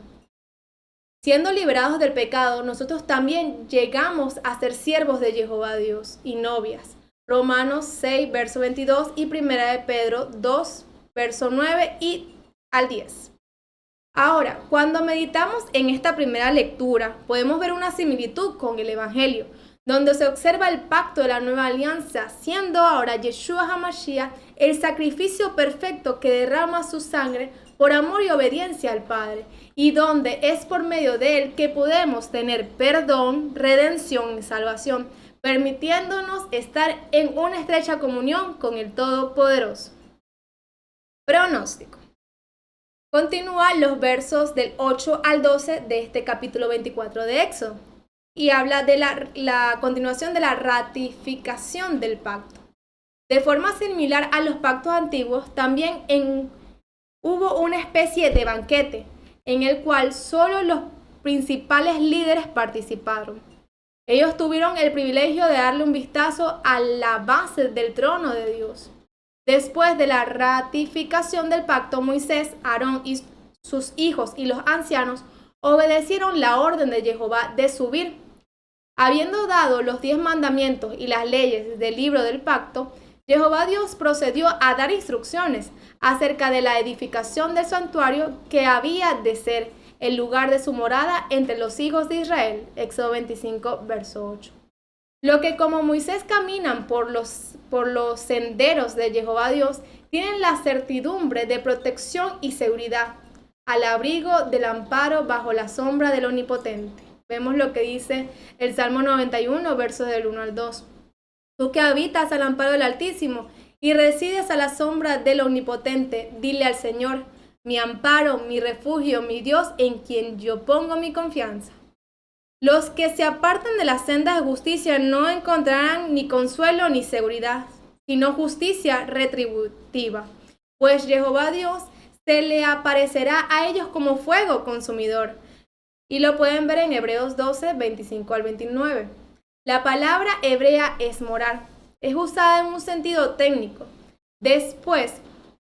Siendo liberados del pecado, nosotros también llegamos a ser siervos de Jehová Dios y novias. Romanos 6, verso 22 y 1 de Pedro 2, verso 9 y al 10. Ahora, cuando meditamos en esta primera lectura, podemos ver una similitud con el Evangelio, donde se observa el pacto de la nueva alianza, siendo ahora Yeshua HaMashiach el sacrificio perfecto que derrama su sangre por amor y obediencia al Padre, y donde es por medio de él que podemos tener perdón, redención y salvación, permitiéndonos estar en una estrecha comunión con el Todopoderoso. Pronóstico. Continúa los versos del 8 al 12 de este capítulo 24 de Éxodo y habla de la continuación de la ratificación del pacto. De forma similar a los pactos antiguos, también hubo una especie de banquete en el cual solo los principales líderes participaron. Ellos tuvieron el privilegio de darle un vistazo a la base del trono de Dios. Después de la ratificación del pacto, Moisés, Aarón y sus hijos y los ancianos obedecieron la orden de Jehová de subir. Habiendo dado los 10 mandamientos y las leyes del libro del pacto, Jehová Dios procedió a dar instrucciones acerca de la edificación del santuario que había de ser el lugar de su morada entre los hijos de Israel. Éxodo 25, verso 8. Lo que como Moisés caminan por los senderos de Jehová Dios, tienen la certidumbre de protección y seguridad, al abrigo del amparo bajo la sombra del Omnipotente. Vemos lo que dice el Salmo 91, versos del 1 al 2. Tú que habitas al amparo del Altísimo y resides a la sombra del Omnipotente, dile al Señor, mi amparo, mi refugio, mi Dios, en quien yo pongo mi confianza. Los que se apartan de las sendas de justicia no encontrarán ni consuelo ni seguridad, sino justicia retributiva, pues Jehová Dios se le aparecerá a ellos como fuego consumidor. Y lo pueden ver en Hebreos 12, 25 al 29. La palabra hebrea es morar. Es usada en un sentido técnico. Después,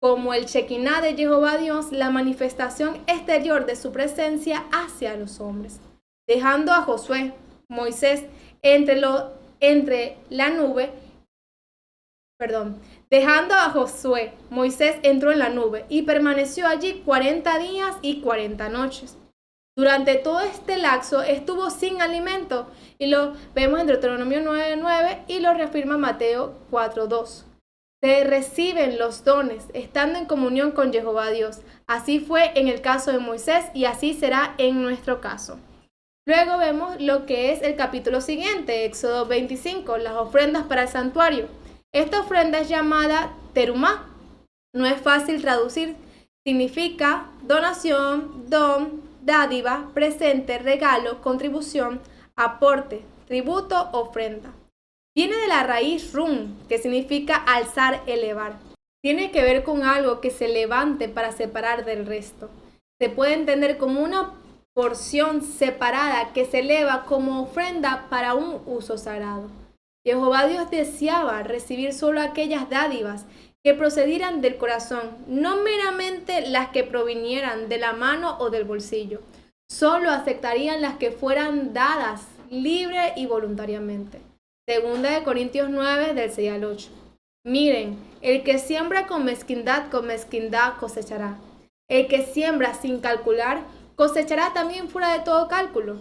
como el Shekinah de Jehová Dios, la manifestación exterior de su presencia hacia los hombres. Dejando a Josué, Moisés, Moisés entró en la nube y permaneció allí 40 días y 40 noches. Durante todo este lapso estuvo sin alimento y lo vemos en Deuteronomio 9:9 y lo reafirma Mateo 4:2. Se reciben los dones estando en comunión con Jehová Dios. Así fue en el caso de Moisés y así será en nuestro caso. Luego vemos lo que es el capítulo siguiente, Éxodo 25, las ofrendas para el santuario. Esta ofrenda es llamada terumá. No es fácil traducir. Significa donación, don, dádiva, presente, regalo, contribución, aporte, tributo, ofrenda. Viene de la raíz rum, que significa alzar, elevar. Tiene que ver con algo que se levante para separar del resto. Se puede entender como una porción separada que se eleva como ofrenda para un uso sagrado. Jehová Dios deseaba recibir solo aquellas dádivas que procedieran del corazón, no meramente las que provinieran de la mano o del bolsillo. Solo aceptarían las que fueran dadas libre y voluntariamente. Segunda de Corintios 9, del 6 al 8. Miren, el que siembra con mezquindad cosechará. El que siembra sin calcular, cosechará también fuera de todo cálculo.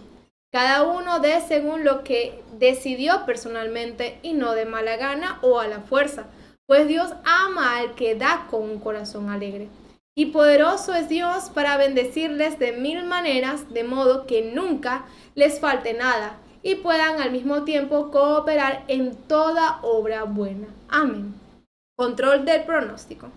Cada uno dé según lo que decidió personalmente y no de mala gana o a la fuerza, pues Dios ama al que da con un corazón alegre. Y poderoso es Dios para bendecirles de 1000 maneras, de modo que nunca les falte nada y puedan al mismo tiempo cooperar en toda obra buena. Amén. Control del pronóstico.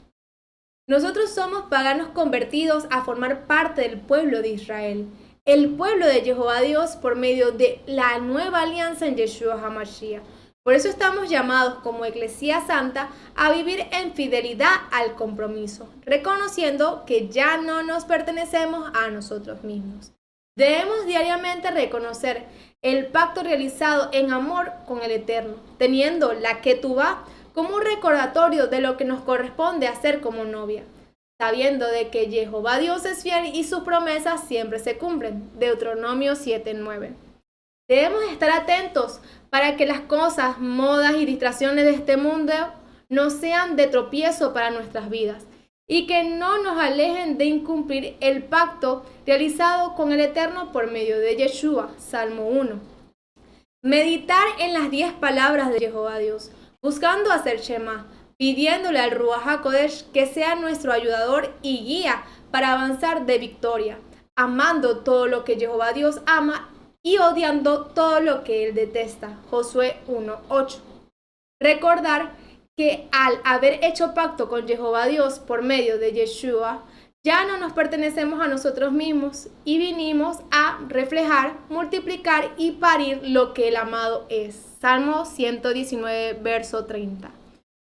Nosotros somos paganos convertidos a formar parte del pueblo de Israel, el pueblo de Jehová Dios por medio de la nueva alianza en Yeshua HaMashiach. Por eso estamos llamados como Eclesía Santa a vivir en fidelidad al compromiso, reconociendo que ya no nos pertenecemos a nosotros mismos. Debemos diariamente reconocer el pacto realizado en amor con el Eterno, teniendo la Ketubá como un recordatorio de lo que nos corresponde hacer como novia, sabiendo de que Jehová Dios es fiel y sus promesas siempre se cumplen. Deuteronomio 7:9. Debemos estar atentos para que las cosas, modas y distracciones de este mundo no sean de tropiezo para nuestras vidas y que no nos alejen de incumplir el pacto realizado con el Eterno por medio de Yeshua. Salmo 1. Meditar en las 10 palabras de Jehová Dios, buscando hacer Shema, pidiéndole al Ruach HaKodesh que sea nuestro ayudador y guía para avanzar de victoria, amando todo lo que Jehová Dios ama y odiando todo lo que él detesta. Josué 1:8. Recordar que al haber hecho pacto con Jehová Dios por medio de Yeshua, ya no nos pertenecemos a nosotros mismos y vinimos a reflejar, multiplicar y parir lo que el amado es. Salmo 119, verso 30.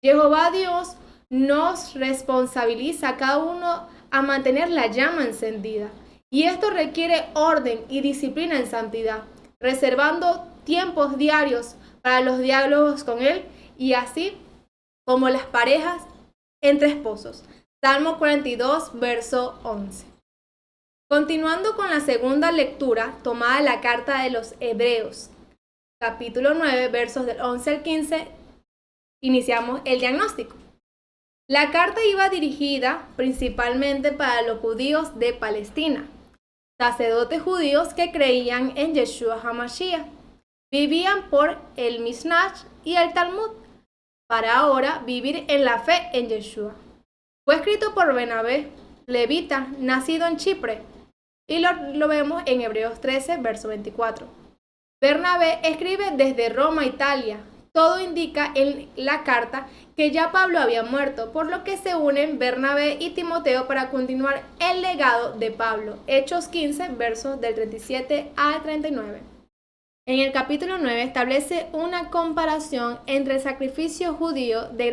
Jehová Dios nos responsabiliza a cada uno a mantener la llama encendida. Y esto requiere orden y disciplina en santidad, reservando tiempos diarios para los diálogos con Él y así como las parejas entre esposos. Salmo 42, verso 11. Continuando con la segunda lectura, tomada de la carta de los Hebreos, capítulo 9, versos del 11 al 15, iniciamos el diagnóstico. La carta iba dirigida principalmente para los judíos de Palestina, sacerdotes judíos que creían en Yeshua HaMashiach. Vivían por el Mishnah y el Talmud, para ahora vivir en la fe en Yeshua. Fue escrito por Bernabé, levita, nacido en Chipre, y lo vemos en Hebreos 13, verso 24. Bernabé escribe desde Roma, Italia. Todo indica en la carta que ya Pablo había muerto, por lo que se unen Bernabé y Timoteo para continuar el legado de Pablo. Hechos 15, versos del 37 al 39. En el capítulo 9 establece una comparación entre el sacrificio judío del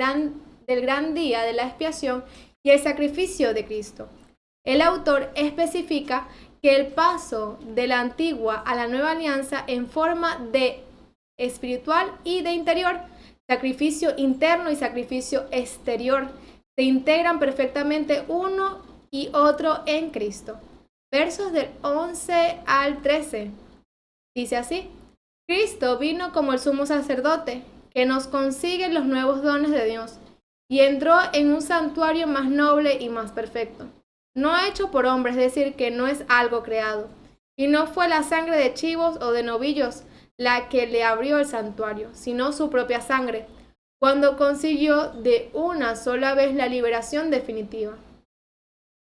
gran día de la expiación y el sacrificio de Cristo. El autor especifica que el paso de la antigua a la nueva alianza en forma de espiritual y de interior, sacrificio interno y sacrificio exterior, se integran perfectamente uno y otro en Cristo. Versos del 11 al 13. Dice así: Cristo vino como el sumo sacerdote, que nos consigue los nuevos dones de Dios, y entró en un santuario más noble y más perfecto, no hecho por hombres, es decir, que no es algo creado, y no fue la sangre de chivos o de novillos la que le abrió el santuario, sino su propia sangre, cuando consiguió de una sola vez la liberación definitiva.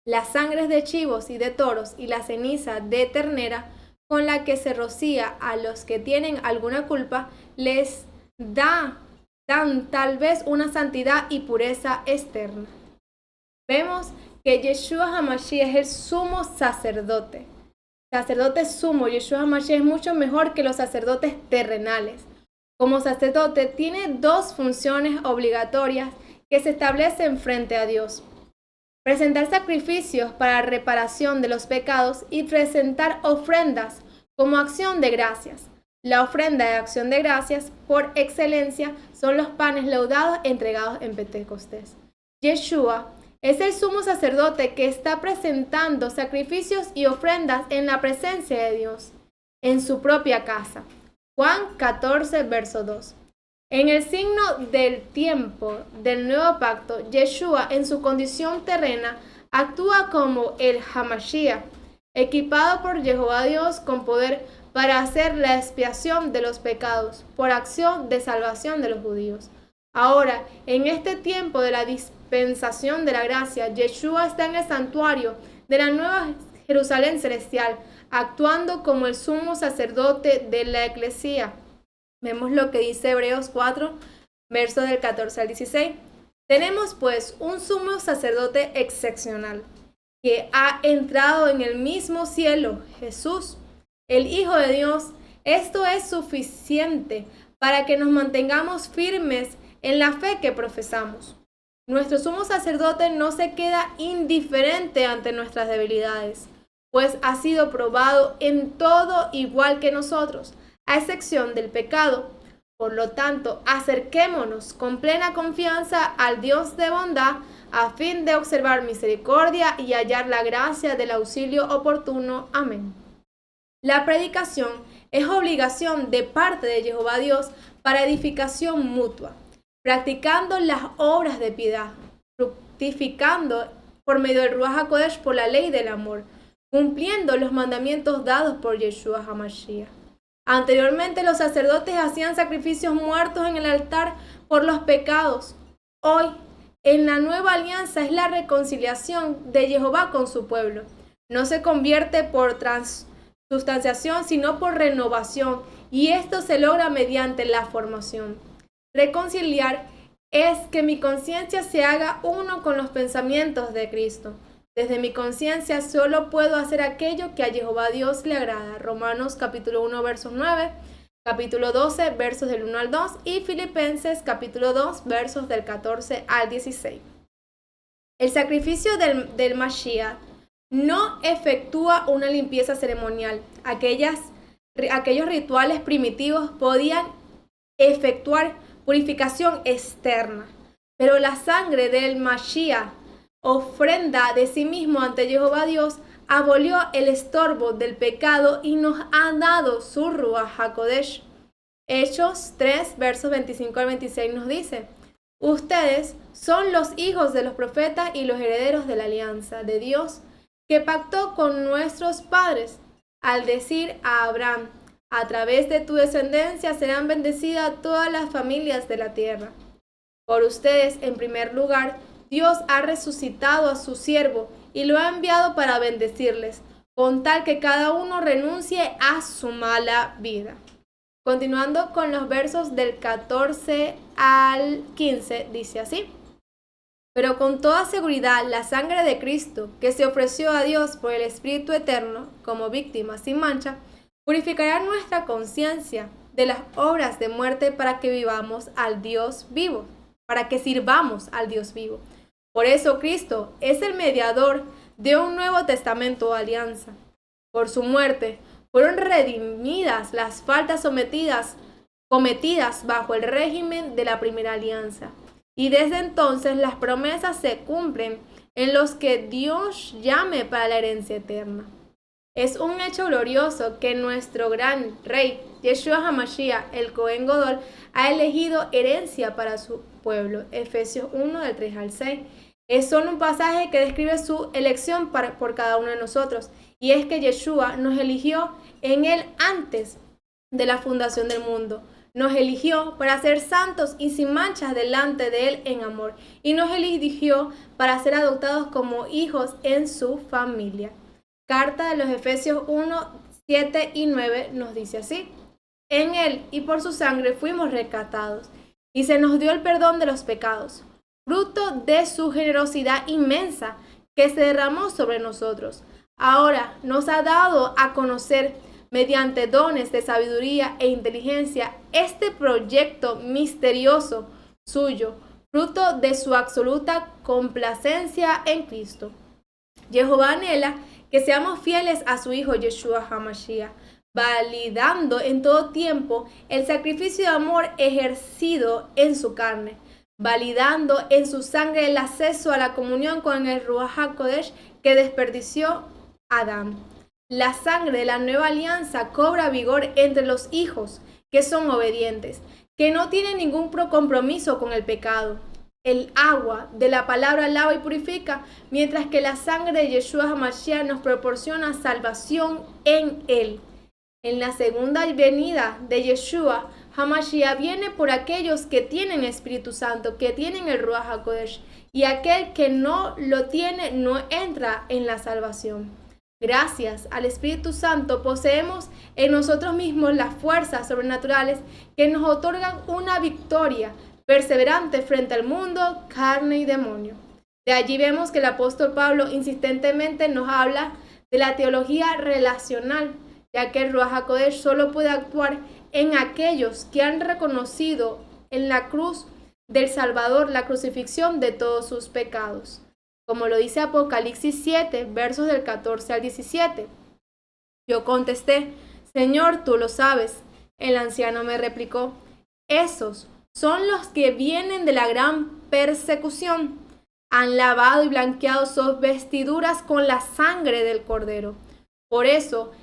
Las sangres de chivos y de toros y la ceniza de ternera con la que se rocía a los que tienen alguna culpa, les dan tal vez una santidad y pureza externa. Vemos que Yeshua HaMashiach es el sumo sacerdote. Sacerdote sumo, Yeshua HaMashiach es mucho mejor que los sacerdotes terrenales. Como sacerdote tiene dos funciones obligatorias que se establecen frente a Dios: presentar sacrificios para reparación de los pecados y presentar ofrendas como acción de gracias. La ofrenda de acción de gracias por excelencia son los panes laudados entregados en Pentecostés. Yeshua es el sumo sacerdote que está presentando sacrificios y ofrendas en la presencia de Dios, en su propia casa. Juan 14, verso 2. En el signo del tiempo del nuevo pacto, Yeshua en su condición terrena actúa como el Hamashiach, equipado por Jehová Dios con poder para hacer la expiación de los pecados, por acción de salvación de los judíos. Ahora, en este tiempo de la dispensación de la gracia, Yeshua está en el santuario de la nueva Jerusalén celestial, actuando como el sumo sacerdote de la eclesía. Vemos lo que dice Hebreos 4, versos del 14 al 16. Tenemos pues un sumo sacerdote excepcional, que ha entrado en el mismo cielo, Jesús, el Hijo de Dios. Esto es suficiente para que nos mantengamos firmes en la fe que profesamos. Nuestro sumo sacerdote no se queda indiferente ante nuestras debilidades, pues ha sido probado en todo igual que nosotros, a excepción del pecado. Por lo tanto, acerquémonos con plena confianza al Dios de bondad, a fin de observar misericordia y hallar la gracia del auxilio oportuno. Amén. La predicación es obligación de parte de Jehová Dios para edificación mutua, practicando las obras de piedad, fructificando por medio del Ruach HaKodesh por la ley del amor, cumpliendo los mandamientos dados por Yeshua HaMashiach. Anteriormente los sacerdotes hacían sacrificios muertos en el altar por los pecados. Hoy, en la nueva alianza es la reconciliación de Jehová con su pueblo. No se convierte por transubstanciación, sino por renovación, y esto se logra mediante la formación. Reconciliar es que mi conciencia se haga uno con los pensamientos de Cristo. Desde mi conciencia solo puedo hacer aquello que a Jehová Dios le agrada. Romanos capítulo 1, verso 9. capítulo 12, versos del 1 al 2, y Filipenses, capítulo 2, versos del 14 al 16. El sacrificio del Mashiach no efectúa una limpieza ceremonial. Aquellos rituales primitivos podían efectuar purificación externa, pero la sangre del Mashiach, ofrenda de sí mismo ante Jehová Dios, abolió el estorbo del pecado y nos ha dado su Ruach HaKodesh. Hechos 3, versos 25 al 26 nos dice: ustedes son los hijos de los profetas y los herederos de la alianza de Dios que pactó con nuestros padres, al decir a Abraham: a través de tu descendencia serán bendecidas todas las familias de la tierra. Por ustedes, en primer lugar, Dios ha resucitado a su siervo y lo ha enviado para bendecirles, con tal que cada uno renuncie a su mala vida. Continuando con los versos del 14 al 15, dice así: pero con toda seguridad la sangre de Cristo, que se ofreció a Dios por el Espíritu Eterno como víctima sin mancha, purificará nuestra conciencia de las obras de muerte para que vivamos al Dios vivo, para que sirvamos al Dios vivo. Por eso Cristo es el mediador de un nuevo testamento o alianza. Por su muerte fueron redimidas las faltas cometidas bajo el régimen de la primera alianza. Y desde entonces las promesas se cumplen en los que Dios llame para la herencia eterna. Es un hecho glorioso que nuestro gran rey, Yeshua HaMashiach, el Cohen Gadol, ha elegido herencia para su pueblo. Efesios 1, del 3 al 6. Es solo un pasaje que describe su elección por cada uno de nosotros. Y es que Yeshua nos eligió en él antes de la fundación del mundo. Nos eligió para ser santos y sin manchas delante de él en amor. Y nos eligió para ser adoptados como hijos en su familia. Carta de los Efesios 1, 7 y 9 nos dice así: en él y por su sangre fuimos rescatados, y se nos dio el perdón de los pecados, fruto de su generosidad inmensa que se derramó sobre nosotros. Ahora nos ha dado a conocer, mediante dones de sabiduría e inteligencia, este proyecto misterioso suyo, fruto de su absoluta complacencia en Cristo. Jehová anhela que seamos fieles a su Hijo Yeshua HaMashiach, validando en todo tiempo el sacrificio de amor ejercido en su carne, validando en su sangre el acceso a la comunión con el Ruach HaKodesh que desperdició Adán. La sangre de la nueva alianza cobra vigor entre los hijos que son obedientes, que no tienen ningún compromiso con el pecado. El agua de la palabra lava y purifica, mientras que la sangre de Yeshua HaMashiach nos proporciona salvación en él. En la segunda venida de Yeshua HaMashiach viene por aquellos que tienen Espíritu Santo, que tienen el Ruach HaKodesh, y aquel que no lo tiene no entra en la salvación. Gracias al Espíritu Santo poseemos en nosotros mismos las fuerzas sobrenaturales que nos otorgan una victoria perseverante frente al mundo, carne y demonio. De allí vemos que el apóstol Pablo insistentemente nos habla de la teología relacional, ya que el Ruach HaKodesh solo puede actuar en aquellos que han reconocido en la cruz del Salvador la crucifixión de todos sus pecados. Como lo dice Apocalipsis 7, versos del 14 al 17. Yo contesté: Señor, tú lo sabes. El anciano me replicó: esos son los que vienen de la gran persecución. Han lavado y blanqueado sus vestiduras con la sangre del Cordero. Por eso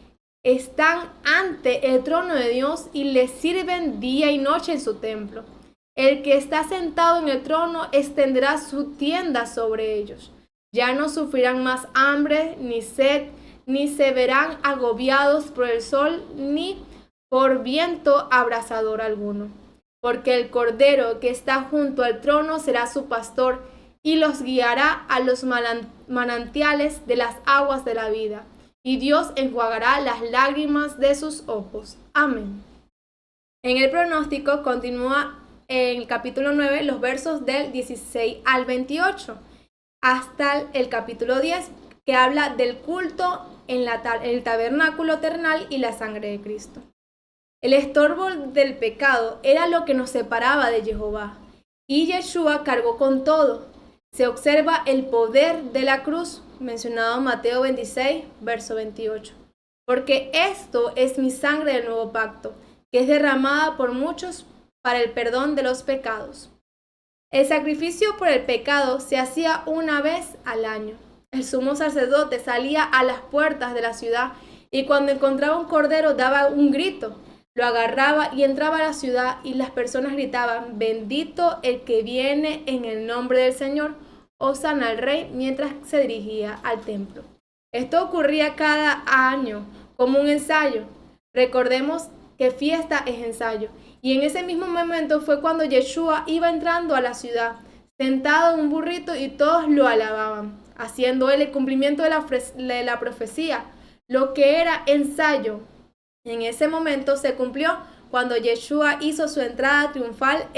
están ante el trono de Dios y le sirven día y noche en su templo. El que está sentado en el trono extenderá su tienda sobre ellos. Ya no sufrirán más hambre ni sed, ni se verán agobiados por el sol, ni por viento abrasador alguno. Porque el Cordero que está junto al trono será su pastor y los guiará a los manantiales de las aguas de la vida. Y Dios enjuagará las lágrimas de sus ojos. Amén. En el pronóstico continúa en el capítulo 9 los versos del 16 al 28 hasta el capítulo 10, que habla del culto en el tabernáculo terrenal y la sangre de Cristo. El estorbo del pecado era lo que nos separaba de Jehová, y Yeshua cargó con todo. Se observa el poder de la cruz, mencionado en Mateo 26, verso 28. Porque esto es mi sangre del nuevo pacto, que es derramada por muchos para el perdón de los pecados. El sacrificio por el pecado se hacía una vez al año. El sumo sacerdote salía a las puertas de la ciudad y cuando encontraba un cordero daba un grito. Lo agarraba y entraba a la ciudad y las personas gritaban, bendito el que viene en el nombre del Señor, Hosana al Rey, mientras se dirigía al templo. Esto ocurría cada año como un ensayo. Recordemos que fiesta es ensayo. Y en ese mismo momento fue cuando Yeshua iba entrando a la ciudad, sentado en un burrito y todos lo alababan, haciendo él el cumplimiento de la profecía, lo que era ensayo. En ese momento se cumplió cuando Yeshua hizo su entrada triunfal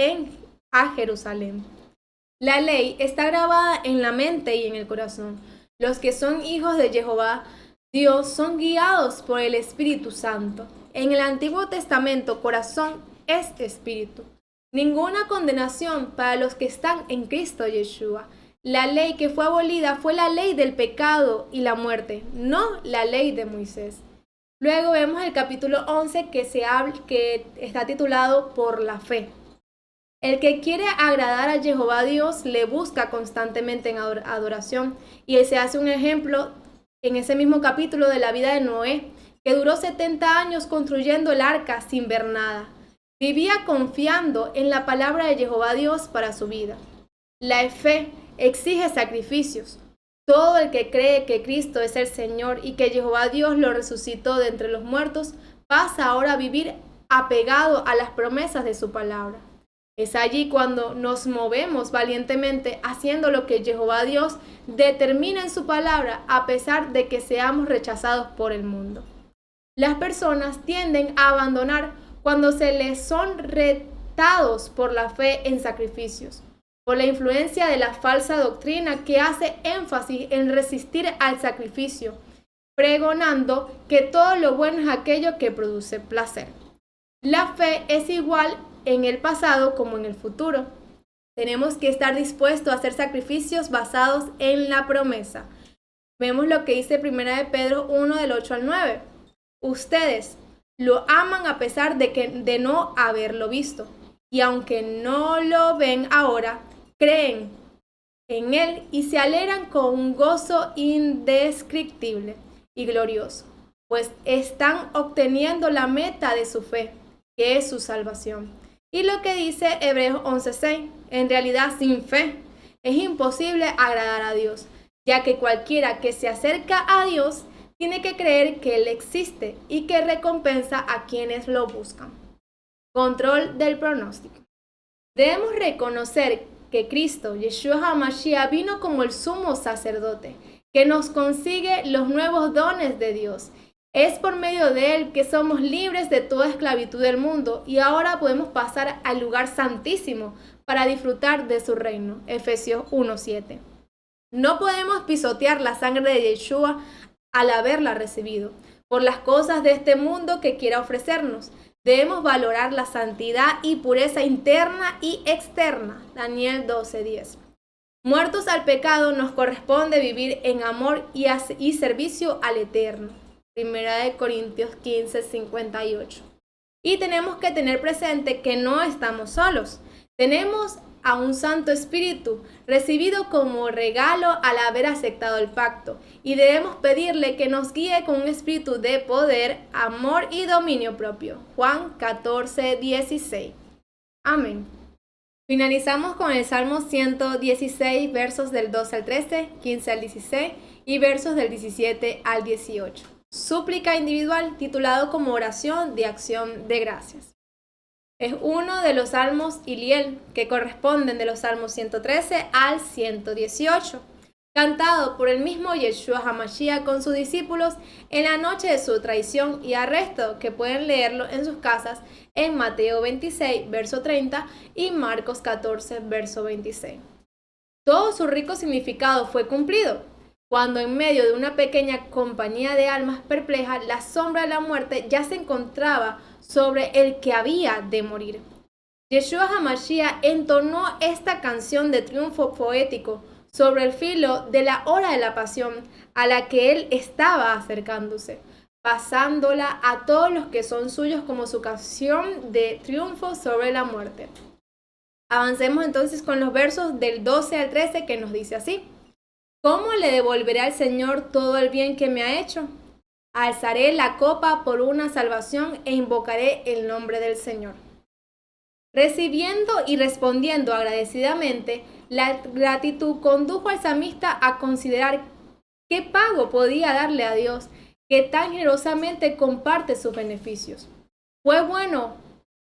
a Jerusalén. La ley está grabada en la mente y en el corazón. Los que son hijos de Jehová, Dios, son guiados por el Espíritu Santo. En el Antiguo Testamento, corazón es espíritu. Ninguna condenación para los que están en Cristo Yeshua. La ley que fue abolida fue la ley del pecado y la muerte, no la ley de Moisés. Luego vemos el capítulo 11 que está titulado Por la fe. El que quiere agradar a Jehová Dios le busca constantemente en adoración y se hace un ejemplo en ese mismo capítulo de la vida de Noé, que duró 70 años construyendo el arca sin ver nada. Vivía confiando en la palabra de Jehová Dios para su vida. La fe exige sacrificios. Todo el que cree que Cristo es el Señor y que Jehová Dios lo resucitó de entre los muertos, pasa ahora a vivir apegado a las promesas de su palabra. Es allí cuando nos movemos valientemente haciendo lo que Jehová Dios determina en su palabra a pesar de que seamos rechazados por el mundo. Las personas tienden a abandonar cuando se les son retados por la fe en sacrificios, por la influencia de la falsa doctrina que hace énfasis en resistir al sacrificio, pregonando que todo lo bueno es aquello que produce placer. La fe es igual en el pasado como en el futuro. Tenemos que estar dispuestos a hacer sacrificios basados en la promesa. Vemos lo que dice 1 de Pedro 1 del 8 al 9. Ustedes lo aman a pesar de no haberlo visto. Y aunque no lo ven ahora, creen en él y se alegran con un gozo indescriptible y glorioso, pues están obteniendo la meta de su fe, que es su salvación. Y lo que dice Hebreos 11:6, en realidad sin fe es imposible agradar a Dios, ya que cualquiera que se acerca a Dios tiene que creer que Él existe y que recompensa a quienes lo buscan. Control del pronóstico. Debemos reconocer que Cristo, Yeshua HaMashiach, vino como el sumo sacerdote, que nos consigue los nuevos dones de Dios. Es por medio de Él que somos libres de toda esclavitud del mundo y ahora podemos pasar al lugar santísimo para disfrutar de su reino. Efesios 1:7. No podemos pisotear la sangre de Yeshua al haberla recibido por las cosas de este mundo que quiera ofrecernos. Debemos valorar la santidad y pureza interna y externa. Daniel 12:10. Muertos al pecado nos corresponde vivir en amor y servicio al Eterno. 1 Corintios 15:58. Y tenemos que tener presente que no estamos solos. Tenemos a un Santo Espíritu recibido como regalo al haber aceptado el pacto y debemos pedirle que nos guíe con un espíritu de poder, amor y dominio propio. Juan 14:16. Amén. Finalizamos con el Salmo 116, versos del 12 al 13, 15 al 16 y versos del 17 al 18. Súplica individual titulado como oración de acción de gracias. Es uno de los salmos Iliel que corresponden de los salmos 113 al 118, cantado por el mismo Yeshua HaMashiach con sus discípulos en la noche de su traición y arresto, que pueden leerlo en sus casas en Mateo 26, verso 30 y Marcos 14, verso 26. Todo su rico significado fue cumplido cuando en medio de una pequeña compañía de almas perplejas, la sombra de la muerte ya se encontraba sobre el que había de morir. Yeshua HaMashiach entonó esta canción de triunfo poético sobre el filo de la hora de la pasión a la que él estaba acercándose, pasándola a todos los que son suyos como su canción de triunfo sobre la muerte. Avancemos entonces con los versos del 12 al 13 que nos dice así: ¿Cómo le devolveré al Señor todo el bien que me ha hecho? Alzaré la copa por una salvación e invocaré el nombre del Señor. Recibiendo y respondiendo agradecidamente, la gratitud condujo al salmista a considerar qué pago podía darle a Dios, que tan generosamente comparte sus beneficios. Fue bueno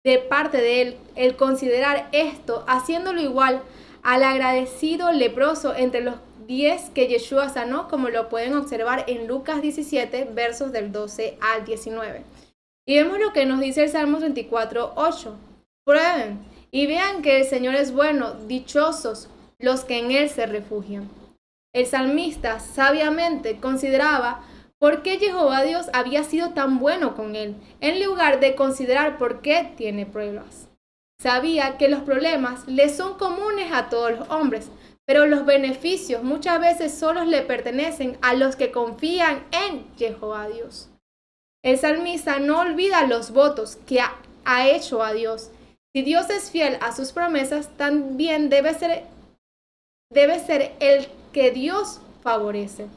de parte de él el considerar esto, haciéndolo igual al agradecido leproso entre los 10 que Yeshua sanó, como lo pueden observar en Lucas 17, versos del 12 al 19. Y vemos lo que nos dice el Salmo 34, 8. Prueben y vean que el Señor es bueno, dichosos los que en Él se refugian. El salmista sabiamente consideraba por qué Jehová Dios había sido tan bueno con él, en lugar de considerar por qué tiene pruebas. Sabía que los problemas le son comunes a todos los hombres, pero los beneficios muchas veces solo le pertenecen a los que confían en Jehová Dios. El salmista no olvida los votos que ha hecho a Dios. Si Dios es fiel a sus promesas, también debe ser el que Dios favorece.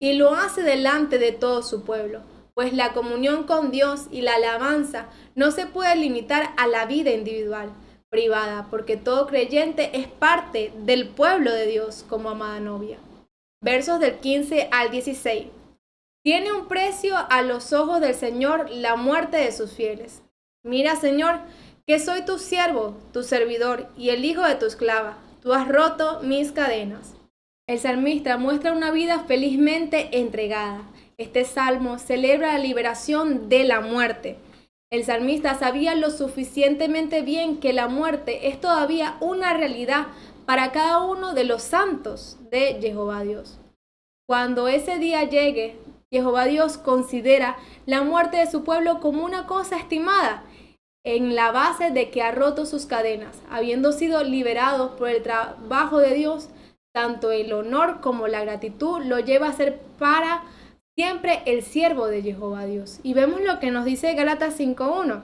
Y lo hace delante de todo su pueblo, pues la comunión con Dios y la alabanza no se puede limitar a la vida individual, privada, porque todo creyente es parte del pueblo de Dios como amada novia. Versos del 15 al 16. Tiene un precio a los ojos del Señor la muerte de sus fieles. Mira, Señor, que soy tu siervo, tu servidor y el hijo de tu esclava. Tú has roto mis cadenas. El salmista muestra una vida felizmente entregada. Este salmo celebra la liberación de la muerte. El salmista sabía lo suficientemente bien que la muerte es todavía una realidad para cada uno de los santos de Jehová Dios. Cuando ese día llegue, Jehová Dios considera la muerte de su pueblo como una cosa estimada, en la base de que ha roto sus cadenas, habiendo sido liberados por el trabajo de Dios. Tanto el honor como la gratitud lo lleva a ser para siempre el siervo de Jehová Dios. Y vemos lo que nos dice Gálatas 5:1.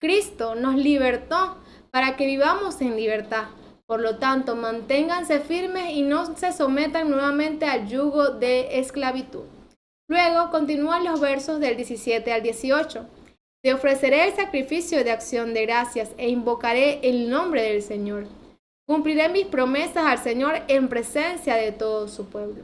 Cristo nos libertó para que vivamos en libertad. Por lo tanto, manténganse firmes y no se sometan nuevamente al yugo de esclavitud. Luego continúan los versos del 17 al 18. Te ofreceré el sacrificio de acción de gracias e invocaré el nombre del Señor. Cumpliré mis promesas al Señor en presencia de todo su pueblo.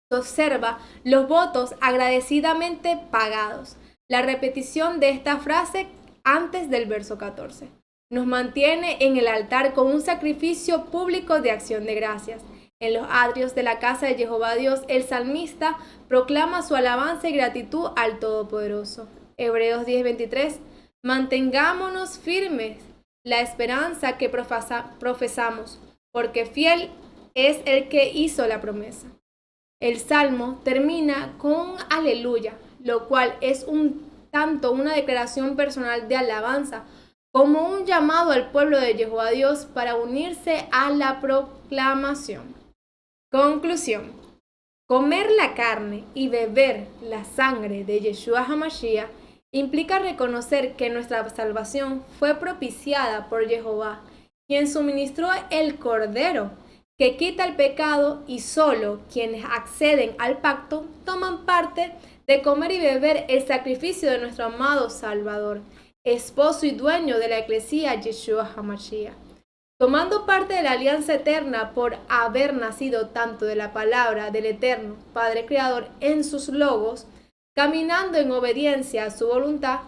Observa los votos agradecidamente pagados. La repetición de esta frase antes del verso 14 nos mantiene en el altar con un sacrificio público de acción de gracias. En los atrios de la casa de Jehová Dios, el salmista proclama su alabanza y gratitud al Todopoderoso. Hebreos 10:23. Mantengámonos firmes la esperanza que profesamos, porque fiel es el que hizo la promesa. El salmo termina con un aleluya, lo cual es tanto una declaración personal de alabanza como un llamado al pueblo de Jehová Dios para unirse a la proclamación. Conclusión. Comer la carne y beber la sangre de Yeshua HaMashiach implica reconocer que nuestra salvación fue propiciada por Jehová, quien suministró el Cordero que quita el pecado, y solo quienes acceden al pacto toman parte de comer y beber el sacrificio de nuestro amado Salvador, esposo y dueño de la Eclesía Yeshua HaMashiach. Tomando parte de la alianza eterna por haber nacido tanto de la palabra del Eterno Padre Creador en sus logos, caminando en obediencia a su voluntad,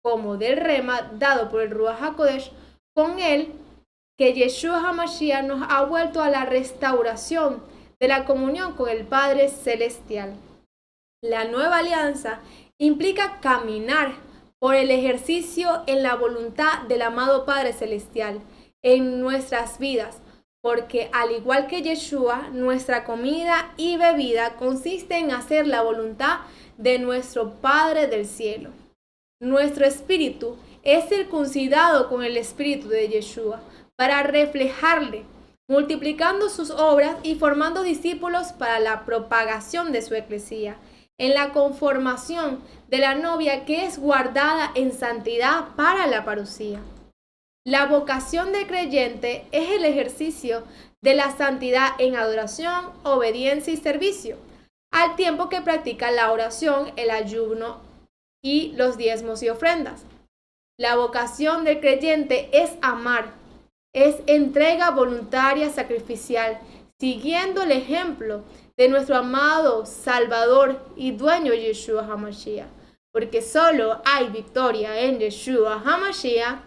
como del rema dado por el Ruach HaKodesh, con él que Yeshua HaMashiach nos ha vuelto a la restauración de la comunión con el Padre Celestial. La nueva alianza implica caminar por el ejercicio en la voluntad del amado Padre Celestial en nuestras vidas, porque al igual que Yeshua, nuestra comida y bebida consiste en hacer la voluntad de nuestro Padre del cielo. Nuestro espíritu es circuncidado con el espíritu de Yeshua para reflejarle, multiplicando sus obras y formando discípulos para la propagación de su eclesía, en la conformación de la novia que es guardada en santidad para la parucía. La vocación del creyente es el ejercicio de la santidad en adoración, obediencia y servicio, al tiempo que practica la oración, el ayuno y los diezmos y ofrendas. La vocación del creyente es amar, es entrega voluntaria sacrificial, siguiendo el ejemplo de nuestro amado Salvador y dueño Yeshua HaMashiach, porque solo hay victoria en Yeshua HaMashiach.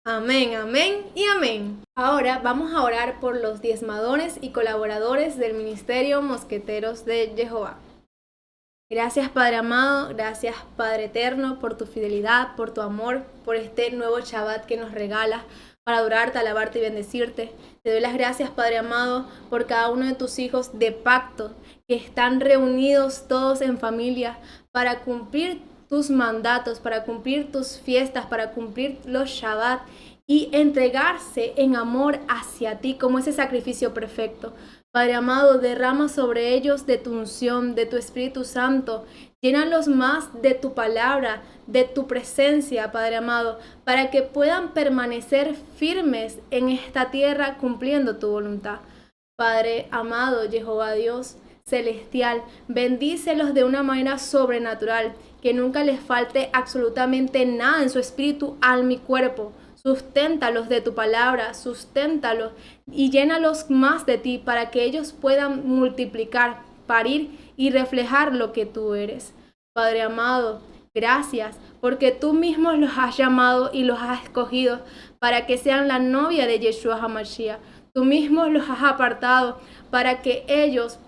Amén, amén y amén. Ahora vamos a orar por los diezmadores y colaboradores del Ministerio Mosqueteros de Jehová. Gracias, Padre amado, gracias, Padre eterno, por tu fidelidad, por tu amor, por este nuevo Shabbat que nos regalas para adorarte, alabarte y bendecirte. Te doy las gracias, Padre amado, por cada uno de tus hijos de pacto que están reunidos todos en familia para cumplir tus mandatos, para cumplir tus fiestas, para cumplir los Shabbat y entregarse en amor hacia ti como ese sacrificio perfecto. Padre amado, derrama sobre ellos de tu unción, de tu Espíritu Santo. Llénalos más de tu palabra, de tu presencia, Padre amado, para que puedan permanecer firmes en esta tierra cumpliendo tu voluntad. Padre amado, Jehová Dios celestial, bendícelos de una manera sobrenatural, que nunca les falte absolutamente nada en su espíritu, alma y cuerpo. Susténtalos de tu palabra, susténtalos y llénalos más de ti para que ellos puedan multiplicar, parir y reflejar lo que tú eres. Padre amado, gracias porque tú mismo los has llamado y los has escogido para que sean la novia de Yeshua HaMashiach. Tú mismo los has apartado para que ellos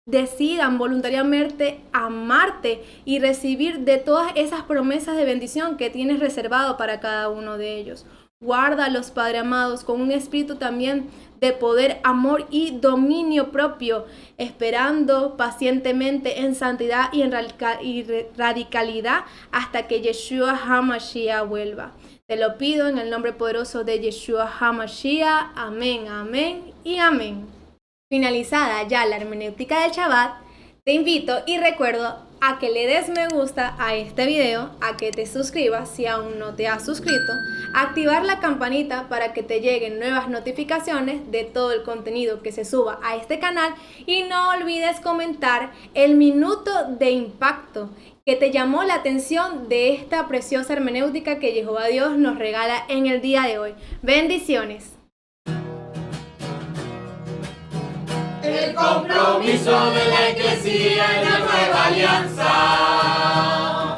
decidan voluntariamente amarte y recibir de todas esas promesas de bendición que tienes reservado para cada uno de ellos. Guárdalos, Padre amados, con un espíritu también de poder, amor y dominio propio, esperando pacientemente en santidad y en radicalidad hasta que Yeshua HaMashiach vuelva. Te lo pido en el nombre poderoso de Yeshua HaMashiach. Amén, amén y amén. Finalizada ya la hermenéutica del Shabbat, te invito y recuerdo a que le des me gusta a este video, a que te suscribas si aún no te has suscrito, activar la campanita para que te lleguen nuevas notificaciones de todo el contenido que se suba a este canal y no olvides comentar el minuto de impacto que te llamó la atención de esta preciosa hermenéutica que Jehová Dios nos regala en el día de hoy. Bendiciones. El compromiso de la Iglesia en la nueva alianza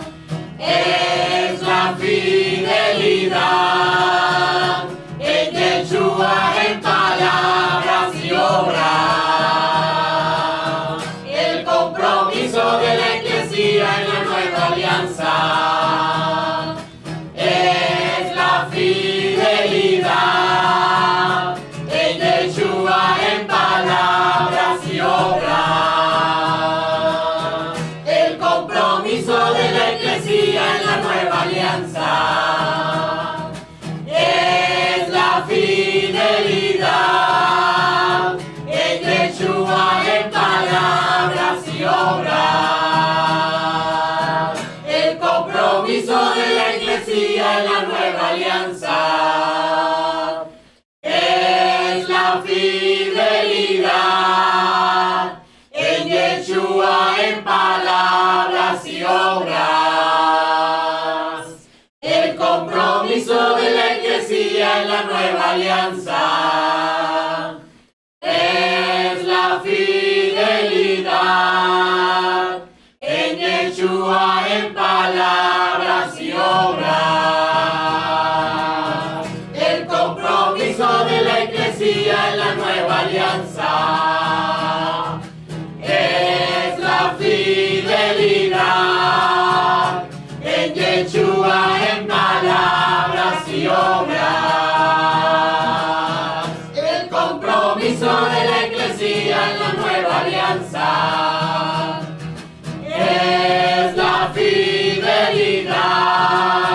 es la fidelidad en Yeshua en palabras y obras. El compromiso de la Iglesia en la nueva alianza es la fidelidad en Yeshua en palabras y obras. El compromiso de la Iglesia en la nueva alianza es la fidelidad en Yeshua en palabras y obras. El compromiso de la Iglesia en la nueva alianza es la fidelidad en Yeshua en palabras y obras. El compromiso de la Iglesia en la nueva alianza es la fidelidad en Yeshua en palabras y obras. El compromiso de la Iglesia en la nueva alianza es la fidelidad en Yeshua en palabras y obras. El compromiso de la Iglesia en la nueva alianza es la fidelidad realidad.